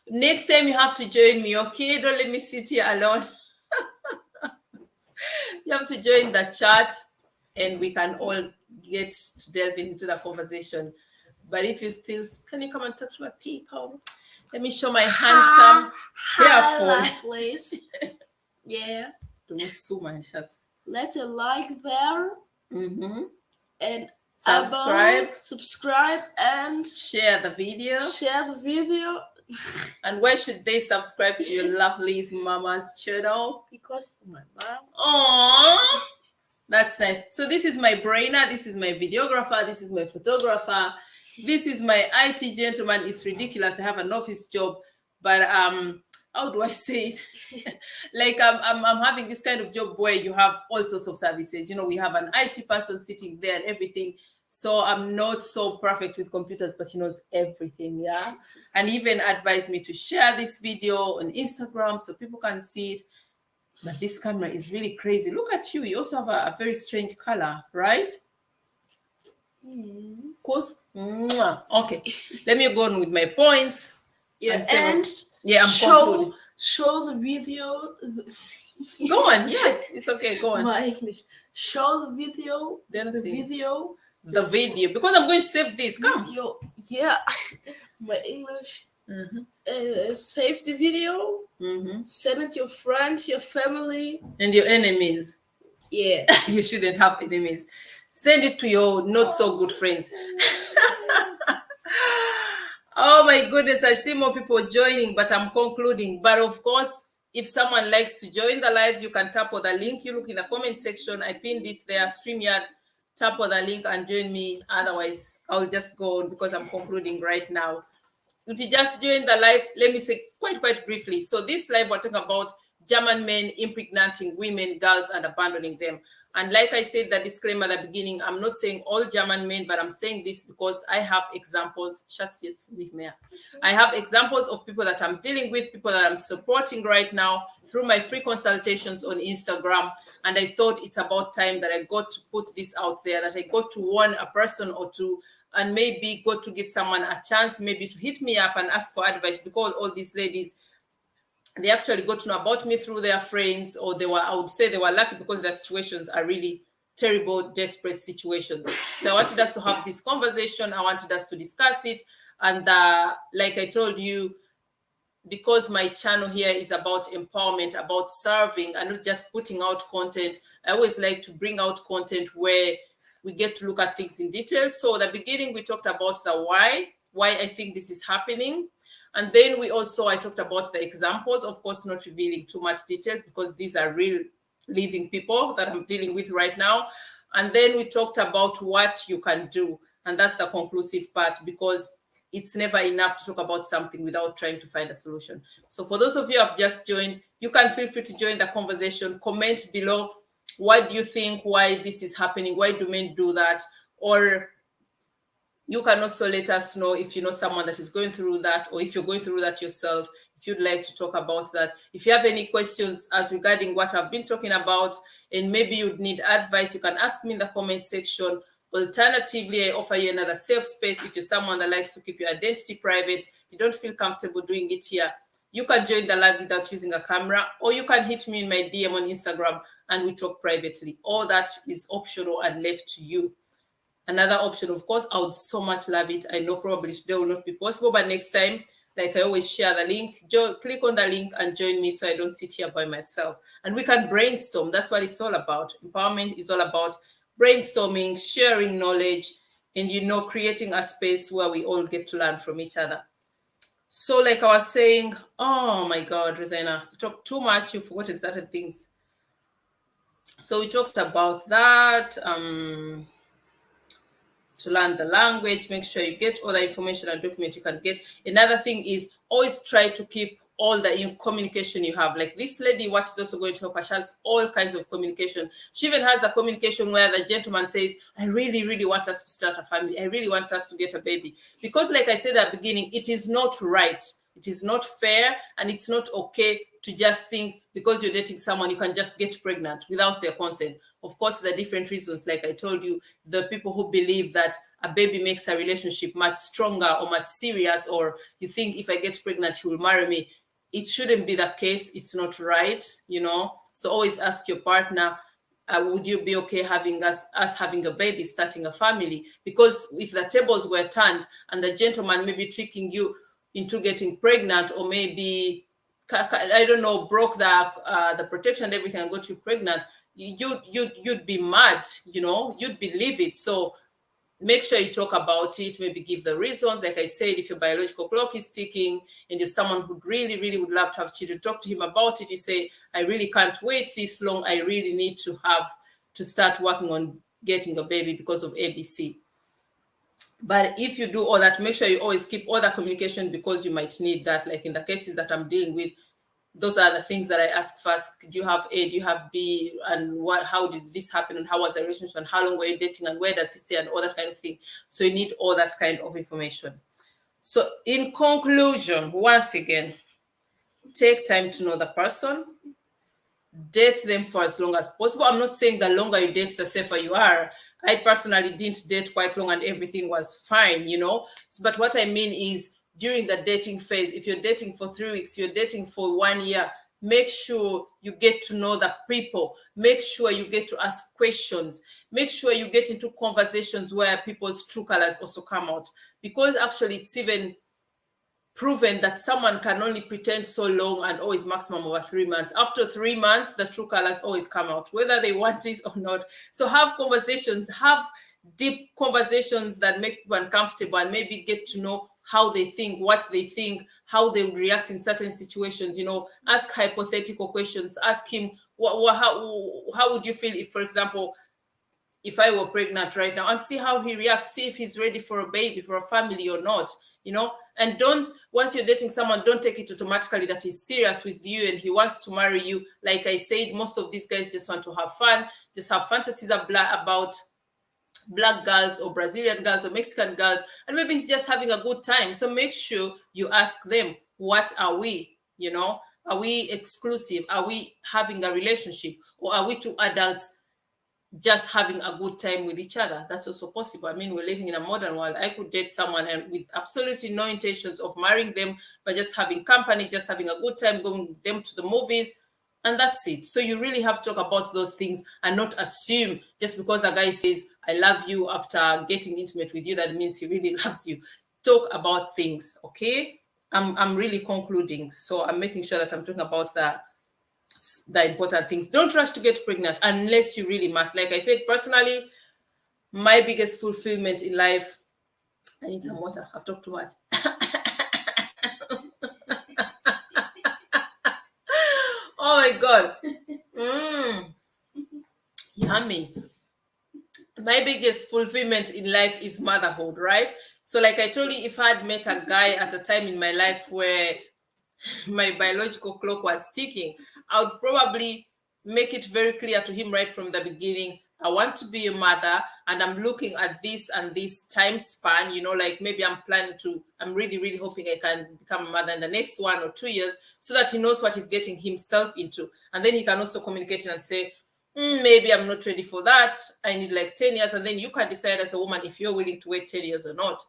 Next time you have to join me, okay? Don't let me sit here alone. You have to join the chat and we can all get to delve into the conversation. But if you still, can you come and talk to my people? Let me show my handsome hair please. Yeah. Don't sue my shirt. Let a like there. And subscribe and share the video. And why should they subscribe to your lovely mama's channel? Because my mom. Aww, that's nice. So this is my brainer, this is my videographer, this is my photographer, this is my IT gentleman. It's ridiculous. I have an office job, but how do I say it? Like I'm having this kind of job where you have all sorts of services. You know, we have an IT person sitting there and everything. So I'm not so perfect with computers, but he knows everything, yeah? And even advised me to share this video on Instagram so people can see it. But this camera is really crazy. Look at you. You also have a very strange color, right? Of course. Okay. Let me go on with my points. Yeah, and I'm concluding. Show the video. Go on. Yeah, it's okay. Go on. My English. Show the video. The video, because I'm going to save this. Come. Yeah, my English. Save the video. Send it to your friends, your family, and your enemies. Yeah, you shouldn't have enemies. Send it to your not so good friends. Oh my goodness, I see more people joining, but I'm concluding. But of course, if someone likes to join the live, you can tap on the link. You look in the comment section. I pinned it there, StreamYard. Tap on the link and join me. Otherwise, I'll just go on because I'm concluding right now. If you just joined the live, let me say quite briefly. So this live, we're talking about German men impregnating women, girls, and abandoning them. And like I said, the disclaimer at the beginning, I'm not saying all German men, but I'm saying this because I have examples. I have examples of people that I'm dealing with, people that I'm supporting right now through my free consultations on Instagram. And I thought it's about time that I got to put this out there, that I got to warn a person or two, and maybe got to give someone a chance, maybe to hit me up and ask for advice, because all these ladies, they actually got to know about me through their friends, or I would say they were lucky because their situations are really terrible, desperate situations. So I wanted us to have this conversation. I wanted us to discuss it. And like I told you, because my channel here is about empowerment, about serving, and not just putting out content, I always like to bring out content where we get to look at things in detail. So at the beginning, we talked about the why I think this is happening. And then I talked about the examples, of course, not revealing too much details because these are real living people that I'm dealing with right now. And then we talked about what you can do. And that's the conclusive part, because it's never enough to talk about something without trying to find a solution. So for those of you who have just joined, you can feel free to join the conversation. Comment below. What do you think? Why this is happening? Why do men do that? Or you can also let us know if you know someone that is going through that, or if you're going through that yourself, if you'd like to talk about that. If you have any questions as regarding what I've been talking about, and maybe you'd need advice, you can ask me in the comment section. Alternatively, I offer you another safe space. If you're someone that likes to keep your identity private, you don't feel comfortable doing it here, you can join the live without using a camera, or you can hit me in my DM on Instagram and we talk privately. All that is optional and left to you. another option, of course, I would so much love it. I know probably today will not be possible, but next time, like I always share the link, click on the link and join me so I don't sit here by myself. And we can brainstorm. That's what it's all about. Empowerment is all about brainstorming, sharing knowledge, and, you know, creating a space where we all get to learn from each other. So like I was saying, oh my God, Rosanna, you talked too much, you forgotten certain things. So we talked about that, to learn the language, make sure you get all the information and document you can get. Another thing is always try to keep all the communication you have. Like this lady, what is also going to help her, she has all kinds of communication. She even has the communication where the gentleman says, I really, really want us to start a family. I really want us to get a baby. Because like I said at the beginning, it is not right. It is not fair, and it's not okay to just think because you're dating someone, you can just get pregnant without their consent. Of course, there are different reasons. Like I told you, the people who believe that a baby makes a relationship much stronger or much serious, or you think if I get pregnant, he will marry me. It shouldn't be the case. It's not right, you know. So always ask your partner, would you be okay having us having a baby, starting a family? Because if the tables were turned and the gentleman may be tricking you into getting pregnant, or maybe, I don't know, broke the protection and everything and got you pregnant, you'd be mad, you know, you'd believe it. So make sure you talk about it, maybe give the reasons. Like I said, if your biological clock is ticking and you're someone who really, really would love to have children, talk to him about it. You say, I really can't wait this long. I really need to start working on getting a baby because of ABC. But if you do all that, make sure you always keep all that communication, because you might need that. Like in the cases that I'm dealing with, those are the things that I ask first. Do you have A? Do you have B? And how did this happen? And how was the relationship? And how long were you dating? And where does he stay? And all that kind of thing. So you need all that kind of information. So in conclusion, once again, take time to know the person. Date them for as long as possible. I'm not saying the longer you date, the safer you are. I personally didn't date quite long and everything was fine, you know. But what I mean is, during the dating phase, if you're dating for 3 weeks, you're dating for 1 year, make sure you get to know the people. Make sure you get to ask questions. Make sure you get into conversations where people's true colors also come out. Because actually it's even proven that someone can only pretend so long, and always maximum over 3 months. After 3 months, the true colors always come out, whether they want it or not. So have conversations, have deep conversations that make people uncomfortable, and maybe get to know how they think, what they think, how they would react in certain situations. You know, ask hypothetical questions. Ask him, how would you feel if, for example, if I were pregnant right now, and see how he reacts, see if he's ready for a baby, for a family or not, you know. And don't, once you're dating someone, don't take it automatically that he's serious with you and he wants to marry you. Like I said, most of these guys just want to have fun, just have fantasies about Black girls or Brazilian girls or Mexican girls, and maybe he's just having a good time. So make sure you ask them, what are we, you know? Are we exclusive? Are we having a relationship? Or are we two adults just having a good time with each other? That's also possible. I mean, we're living in a modern world. I could date someone and with absolutely no intentions of marrying them, but just having company, just having a good time, going with them to the movies, and that's it. So you really have to talk about those things and not assume just because a guy says, I love you after getting intimate with you, that means he really loves you. Talk about things, okay? I'm really concluding. So I'm making sure that I'm talking about the important things. Don't rush to get pregnant unless you really must. Like I said, personally, my biggest fulfillment in life, I need some water. I've talked too much. Oh my God. Yummy. My biggest fulfillment in life is motherhood, right? So like I told you, if I had met a guy at a time in my life where my biological clock was ticking, I would probably make it very clear to him right from the beginning, I want to be a mother, and I'm looking at this and this time span, you know, like maybe I'm really, really hoping I can become a mother in the next 1 or 2 years, so that he knows what he's getting himself into. And then he can also communicate and say, maybe I'm not ready for that. I need like 10 years. And then you can decide as a woman if you're willing to wait 10 years or not.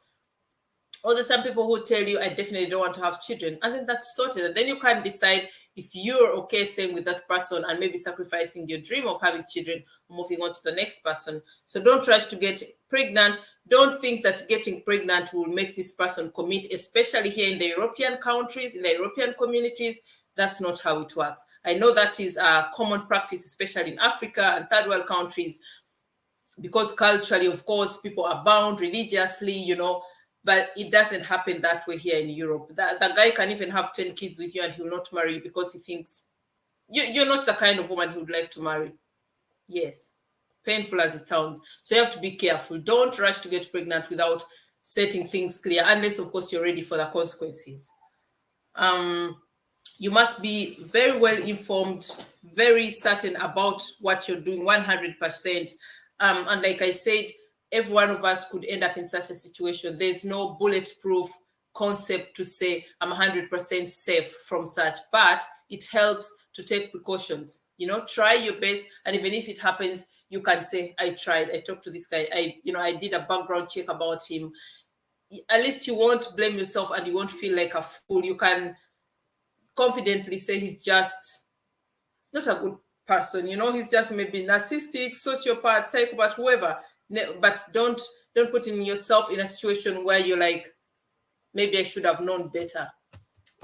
Or there's some people who tell you, I definitely don't want to have children. And then that's sorted. And then you can decide if you're okay staying with that person and maybe sacrificing your dream of having children or moving on to the next person. So don't rush to get pregnant. Don't think that getting pregnant will make this person commit, especially here in the European countries, in the European communities. That's not how it works. I know that is a common practice, especially in Africa and third world countries, because culturally, of course, people are bound religiously, you know, but it doesn't happen that way here in Europe. The guy can even have 10 kids with you and he will not marry you because he thinks you're not the kind of woman he would like to marry. Yes, painful as it sounds. So you have to be careful. Don't rush to get pregnant without setting things clear, unless, of course, you're ready for the consequences. You must be very well informed, very certain about what you're doing, 100%. And like I said, every one of us could end up in such a situation. There's no bulletproof concept to say I'm 100% safe from such, but it helps to take precautions. You know, try your best, and even if it happens, you can say, I tried. I talked to this guy. I did a background check about him. At least you won't blame yourself and you won't feel like a fool. You can confidently say he's just not a good person, you know, he's just maybe narcissistic, sociopath, psychopath, whoever. But don't put yourself in a situation where you're like, maybe I should have known better.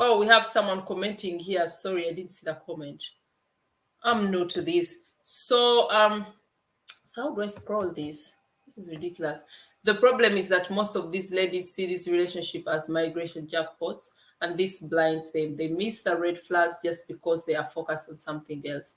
Oh, we have someone commenting here. Sorry, I didn't see the comment. I'm new to this. So how do I scroll this? This is ridiculous. The problem is that most of these ladies see this relationship as migration jackpots, and this blinds them. They miss the red flags just because they are focused on something else.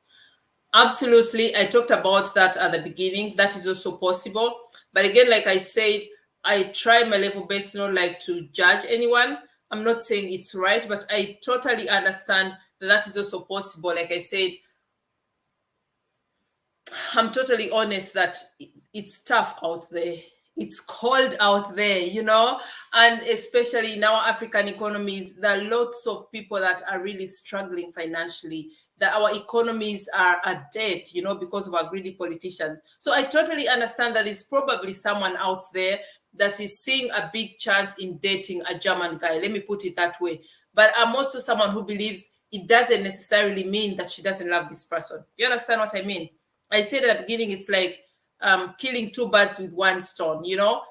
Absolutely. I talked about that at the beginning. That is also possible. But again, like I said, I try my level best not like to judge anyone. I'm not saying it's right, but I totally understand that that is also possible. Like I said, I'm totally honest that it's tough out there. It's cold out there, you know, and especially in our African economies, there are lots of people that are really struggling financially, that our economies are at debt, you know, because of our greedy politicians. So I totally understand that there's probably someone out there that is seeing a big chance in dating a German guy. Let me put it that way. But I'm also someone who believes it doesn't necessarily mean that she doesn't love this person. You understand what I mean? I said at the beginning, it's like killing two birds with one stone, you know,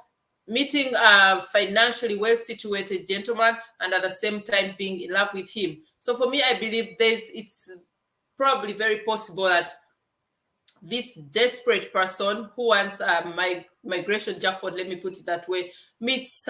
meeting a financially well-situated gentleman and at the same time being in love with him. So for me, I believe it's probably very possible that this desperate person who wants a migration jackpot, let me put it that way, meets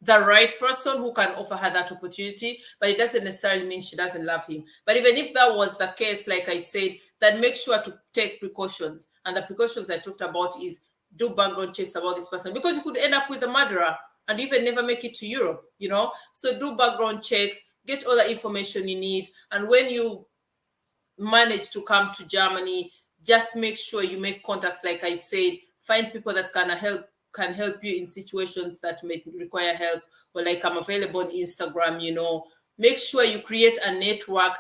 the right person who can offer her that opportunity, but it doesn't necessarily mean she doesn't love him. But even if that was the case, like I said, then make sure to take precautions. And the precautions I talked about is do background checks about this person, because you could end up with a murderer and even never make it to Europe, you know? So do background checks, get all the information you need. And when you manage to come to Germany, just make sure you make contacts. Like I said, find people that can help you in situations that may require help, or like I'm available on Instagram, you know. Make sure you create a network,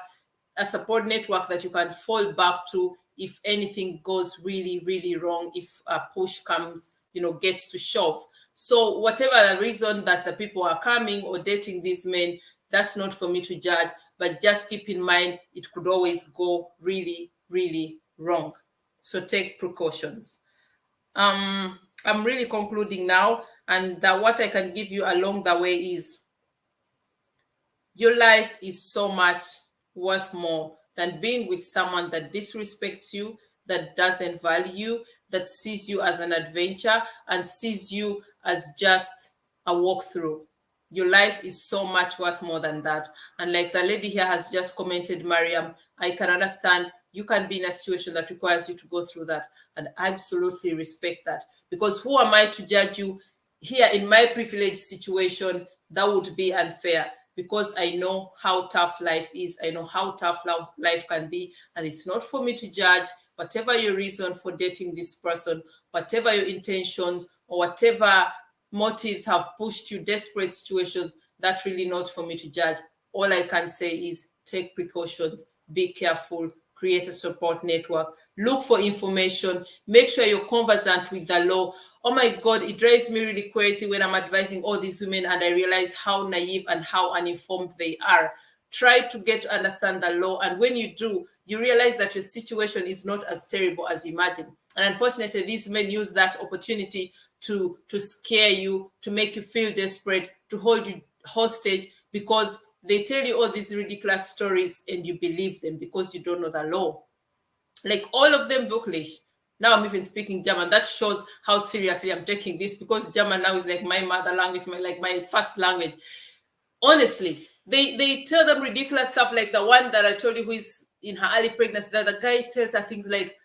a support network that you can fall back to if anything goes really, really wrong, if a push comes, you know, gets to shove. So whatever the reason that the people are coming or dating these men, that's not for me to judge, but just keep in mind it could always go really, really wrong. So take precautions. I'm really concluding now, and what I can give you along the way is your life is so much worth more than being with someone that disrespects you, that doesn't value you, that sees you as an adventure and sees you as just a walkthrough. Your life is so much worth more than that. And like the lady here has just commented, Mariam, I can understand you can be in a situation that requires you to go through that. And I absolutely respect that. Because who am I to judge you? Here in my privileged situation, that would be unfair, because I know how tough life is. I know how tough life can be. And it's not for me to judge. Whatever your reason for dating this person, whatever your intentions, or whatever motives have pushed you desperate situations, that's really not for me to judge. All I can say is take precautions, be careful, create a support network. Look for information. Make sure you're conversant with the law. Oh my God, it drives me really crazy when I'm advising all these women and I realize how naive and how uninformed they are. Try to get to understand the law. And when you do, you realize that your situation is not as terrible as you imagine. And unfortunately, these men use that opportunity to scare you, to make you feel desperate, to hold you hostage, because they tell you all these ridiculous stories and you believe them because you don't know the law. Like all of them wirklich. Now I'm even speaking German. That shows how seriously I'm taking this, because German now is like my mother language, my first language. Honestly, they tell them ridiculous stuff, like the one that I told you who is in her early pregnancy, that the guy tells her things like,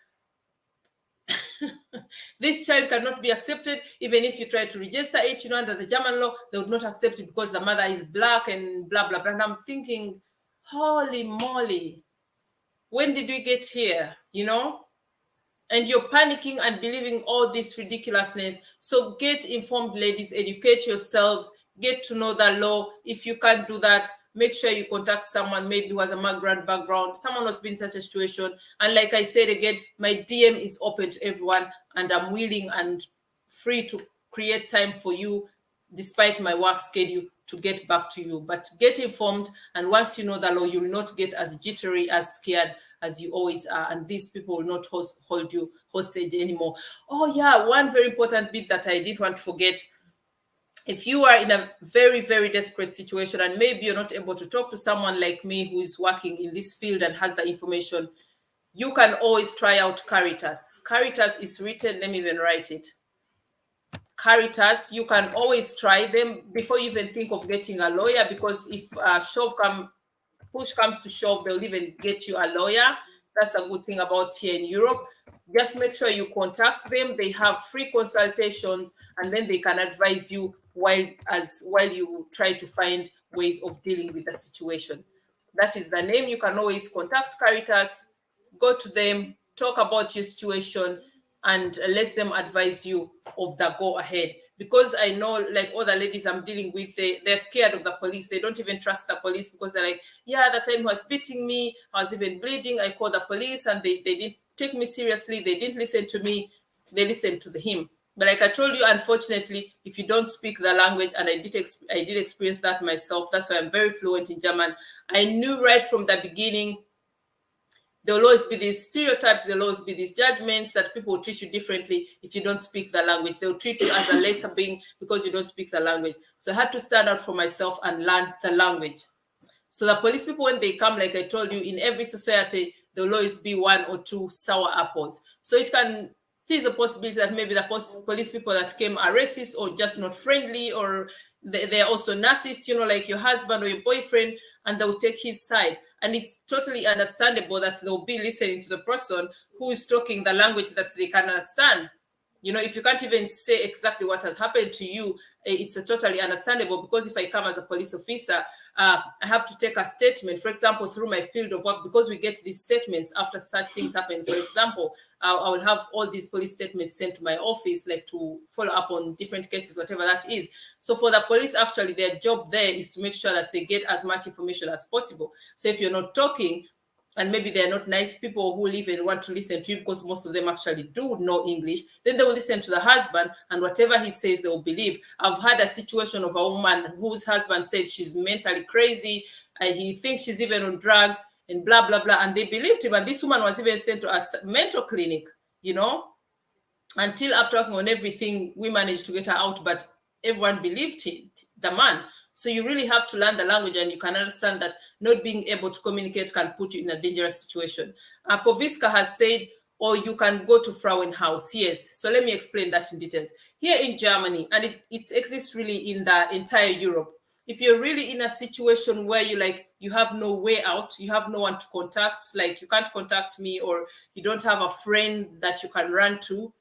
this child cannot be accepted even if you try to register it, under the German law, they would not accept it because the mother is black and blah, blah, blah. And I'm thinking, holy moly, when did we get here, And you're panicking and believing all this ridiculousness. So get informed, ladies, educate yourselves, get to know the law. If you can't do that, make sure you contact someone maybe who has a migrant background, someone who's been in such a situation. And like I said again, my DM is open to everyone, and I'm willing and free to create time for you, despite my work schedule, to get back to you. But get informed, and once you know the law, you will not get as jittery, as scared as you always are, and these people will not hold you hostage anymore. Oh yeah, one very important bit that I didn't want to forget. If you are in a very, very desperate situation and maybe you're not able to talk to someone like me who is working in this field and has the information, you can always try out Caritas. Caritas is written, let me even write it. Caritas, you can always try them before you even think of getting a lawyer, because if push comes to shove, they'll even get you a lawyer. That's a good thing about here in Europe. Just make sure you contact them. They have free consultations, and then they can advise you while you try to find ways of dealing with the situation. That is the name. You can always contact Caritas, go to them, talk about your situation, and let them advise you of the go ahead. Because I know, like all the ladies I'm dealing with, they're scared of the police. They don't even trust the police, because they're like, yeah, the time he was beating me, I was even bleeding, I called the police and they didn't take me seriously. They didn't listen to me. They listened to him. But like I told you, unfortunately, if you don't speak the language, and I did experience that myself, that's why I'm very fluent in German. I knew right from the beginning, there will always be these stereotypes, there will always be these judgments that people will treat you differently if you don't speak the language. They'll treat you as a lesser being because you don't speak the language. So I had to stand out for myself and learn the language. So the police people, when they come, like I told you, in every society, there will always be one or two sour apples. So it is a possibility that maybe the police people that came are racist or just not friendly, or they're also narcissists, like your husband or your boyfriend, and they'll take his side. And it's totally understandable that they'll be listening to the person who is talking the language that they can understand. If you can't even say exactly what has happened to you, it's totally understandable, because if I come as a police officer, I have to take a statement, for example, through my field of work, because we get these statements after such things happen. For example, I will have all these police statements sent to my office, like to follow up on different cases, whatever that is. So for the police, actually, their job there is to make sure that they get as much information as possible. So if you're not talking, and maybe they're not nice people who live and want to listen to you, because most of them actually do know English, then they will listen to the husband, and whatever he says, they will believe. I've had a situation of a woman whose husband said she's mentally crazy, and he thinks she's even on drugs, and blah, blah, blah, and they believed him. And this woman was even sent to a mental clinic, until after working on everything, we managed to get her out, but everyone believed the man. So you really have to learn the language, and you can understand that not being able to communicate can put you in a dangerous situation. Poviska has said, or you can go to Frauenhaus. Yes. So let me explain that in details. Here in Germany, and it exists really in the entire Europe. If you're really in a situation where you have no way out, you have no one to contact, like you can't contact me, or you don't have a friend that you can run to,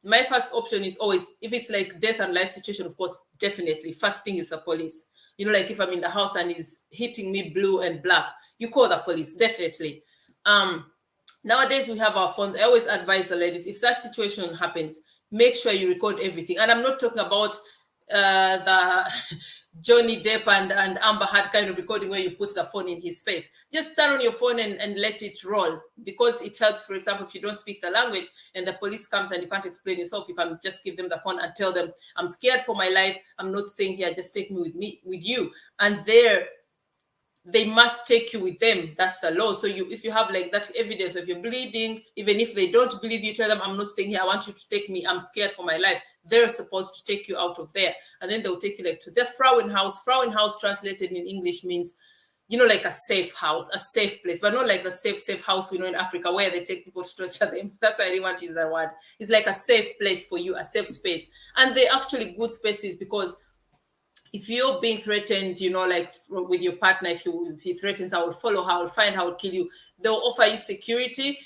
my first option is always, if it's like death and life situation, of course, definitely, first thing is the police. Like if I'm in the house and he's hitting me blue and black, you call the police, definitely. Nowadays, we have our phones. I always advise the ladies, if that situation happens, make sure you record everything. And I'm not talking about the Johnny Depp and Amber Heard kind of recording where you put the phone in his face. Just turn on your phone and let it roll, because it helps. For example, if you don't speak the language and the police comes and you can't explain yourself, you can just give them the phone and tell them, I'm scared for my life. I'm not staying here. Just take me with you. And they must take you with them. That's the law. So if you have like that evidence, if you're bleeding, even if they don't believe you, tell them, I'm not staying here. I want you to take me. I'm scared for my life. They're supposed to take you out of there. And then they'll take you like to the Frauenhaus. Frauenhaus translated in English means, like a safe house, a safe place, but not like the safe house we know in Africa where they take people to torture them. That's why I didn't want to use that word. It's like a safe place for you, a safe space. And they're actually good spaces, because if you're being threatened, like with your partner, if he threatens, I will follow her, I will find her, I will kill you. They'll offer you security.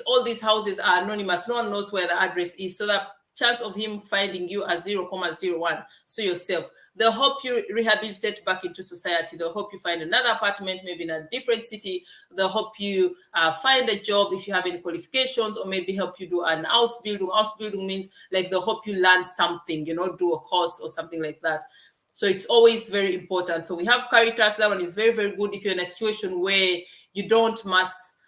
All these houses are anonymous. No one knows where the address is. So the chance of him finding you are 0.01. So yourself. They'll help you rehabilitate back into society. They'll help you find another apartment, maybe in a different city. They'll help you find a job if you have any qualifications, or maybe help you do an Ausbildung. Ausbildung means like they'll help you learn something, do a course or something like that. So it's always very important. So we have Caritas. That one is very, very good if you're in a situation where you must,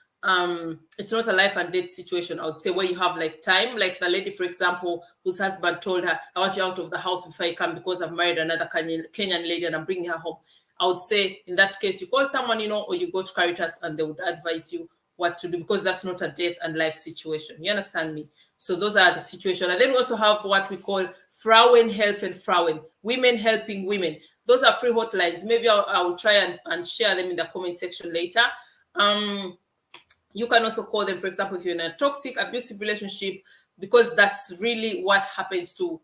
it's not a life and death situation, I would say, where you have like time, like the lady, for example, whose husband told her, I want you out of the house before I come, because I've married another Kenyan lady and I'm bringing her home. I would say in that case, you call someone, or you go to Caritas and they would advise you what to do, because that's not a death and life situation. You understand me? So those are the situations. And then we also have what we call Frauen helfen Frauen, women helping women. Those are free hotlines. Maybe I'll try and share them in the comment section later. You can also call them, for example, if you're in a toxic, abusive relationship, because that's really what happens to,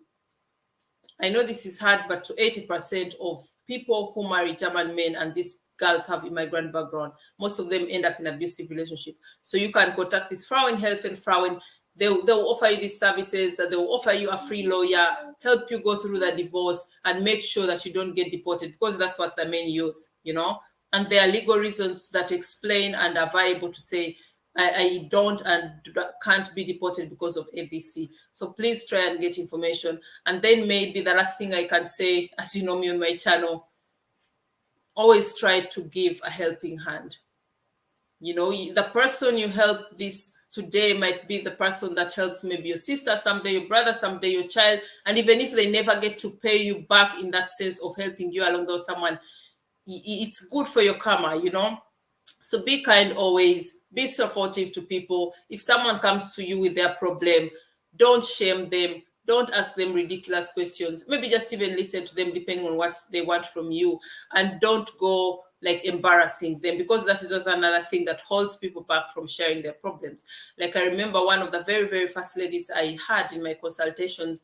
I know this is hard, but to 80% of people who marry German men, and these girls have immigrant background, most of them end up in abusive relationship. So you can contact this Frauen helfen Frauen. They'll offer you these services. They'll offer you a free lawyer, help you go through the divorce, and make sure that you don't get deported, because that's what the men use, And there are legal reasons that explain and are viable to say, I don't and can't be deported because of ABC. So please try and get information. And then maybe the last thing I can say, as you know me on my channel, always try to give a helping hand. The person you help this today might be the person that helps maybe your sister someday, your brother someday, your child. And even if they never get to pay you back in that sense of helping you along with someone, it's good for your karma, So be kind always, be supportive to people. If someone comes to you with their problem, don't shame them. Don't ask them ridiculous questions. Maybe just even listen to them depending on what they want from you. And don't go like embarrassing them, because that is also another thing that holds people back from sharing their problems. Like I remember one of the very, very first ladies I had in my consultations,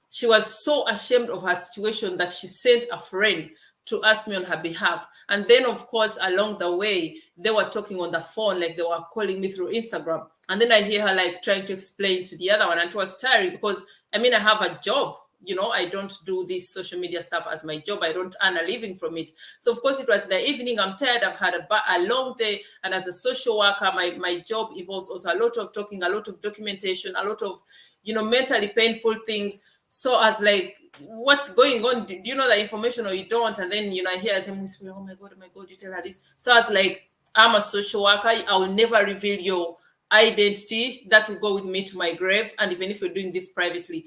she was so ashamed of her situation that she sent a friend to ask me on her behalf. And then, of course, along the way, they were talking on the phone, like they were calling me through Instagram. And then I hear her like trying to explain to the other one, and it was tiring, because I have a job. I don't do this social media stuff as my job. I don't earn a living from it. So, of course, it was the evening. I'm tired. I've had a long day. And as a social worker, my job involves also a lot of talking, a lot of documentation, a lot of, mentally painful things. So I was like, what's going on? Do you know the information or you don't? And then, I hear them whispering, oh my God, you tell her this. So I was like, I'm a social worker. I will never reveal your identity. That will go with me to my grave. And even if you're doing this privately,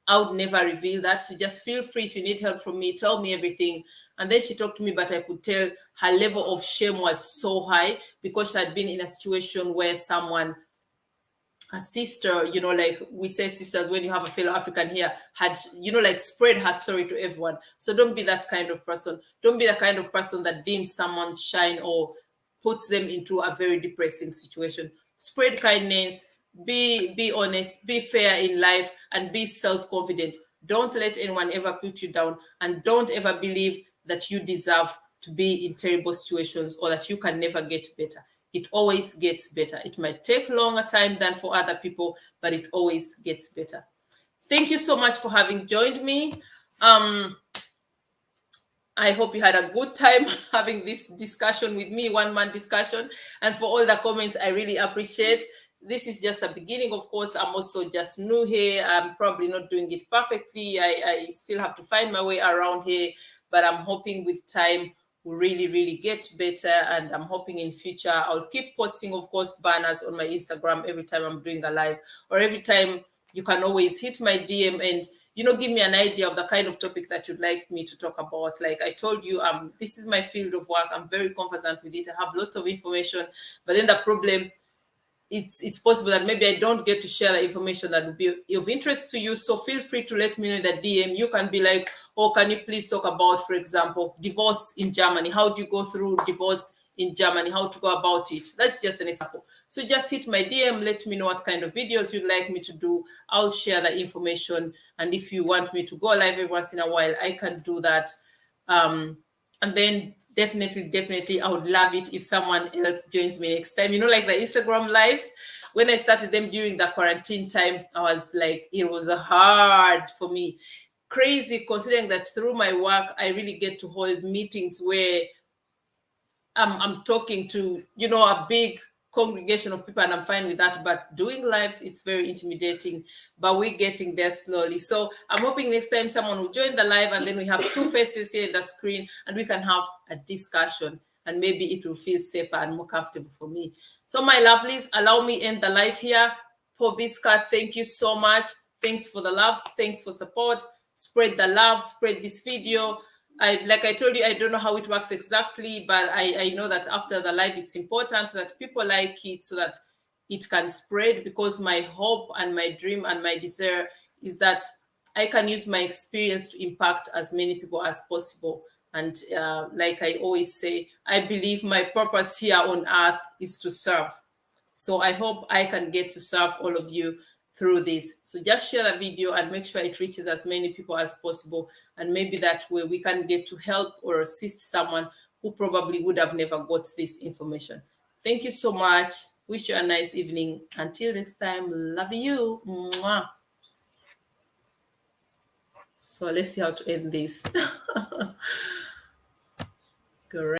I would never reveal that. So just feel free. If you need help from me, tell me everything. And then she talked to me, but I could tell her level of shame was so high, because she had been in a situation where someone, a sister, like we say sisters when you have a fellow African here, had, like spread her story to everyone. So don't be that kind of person. Don't be the kind of person that dims someone's shine or puts them into a very depressing situation. Spread kindness, be honest, be fair in life, and be self-confident. Don't let anyone ever put you down, and don't ever believe that you deserve to be in terrible situations or that you can never get better. It always gets better. It might take longer time than for other people, but it always gets better. Thank you so much for having joined me. I hope you had a good time having this discussion with me, one-man discussion. And for all the comments, I really appreciate. This is just a beginning, of course. I'm also just new here. I'm probably not doing it perfectly. I still have to find my way around here. but I'm hoping with time will really get better, and I'm hoping in future I'll keep posting, of course, banners on my Instagram every time I'm doing a live, or every time. You can always hit my DM and give me an idea of the kind of topic that you'd like me to talk about. Like I told you, this is my field of work. I'm very conversant with it. I have lots of information, but then the problem, it's possible that maybe I don't get to share the information that would be of interest to you. So feel free to let me know in the DM. You can be like, oh, can you please talk about, for example, divorce in Germany? How do you go through divorce in Germany? How to go about it? That's just an example. So just hit my DM, let me know what kind of videos you'd like me to do. I'll share the information. And if you want me to go live every once in a while, I can do that. And then definitely, I would love it if someone else joins me next time. Like the Instagram lives, when I started them during the quarantine time, I was like, it was hard for me. Crazy, considering that through my work, I really get to hold meetings where I'm talking to, a big congregation of people, and I'm fine with that. But doing lives, it's very intimidating, but we're getting there slowly. So I'm hoping next time someone will join the live, and then we have two faces here in the screen, and we can have a discussion, and maybe it will feel safer and more comfortable for me. So my lovelies, allow me end the live here. Poviska, thank you so much. Thanks for the loves. Thanks for support. Spread the love, spread this video. Like I told you, I don't know how it works exactly, but I know that after the live, it's important that people like it so that it can spread, because my hope and my dream and my desire is that I can use my experience to impact as many people as possible. And like I always say, I believe my purpose here on earth is to serve. So I hope I can get to serve all of you through this. So just share the video and make sure it reaches as many people as possible. And maybe that way we can get to help or assist someone who probably would have never got this information. Thank you so much. Wish you a nice evening. Until next time, love you. Mwah. So let's see how to end this. Great.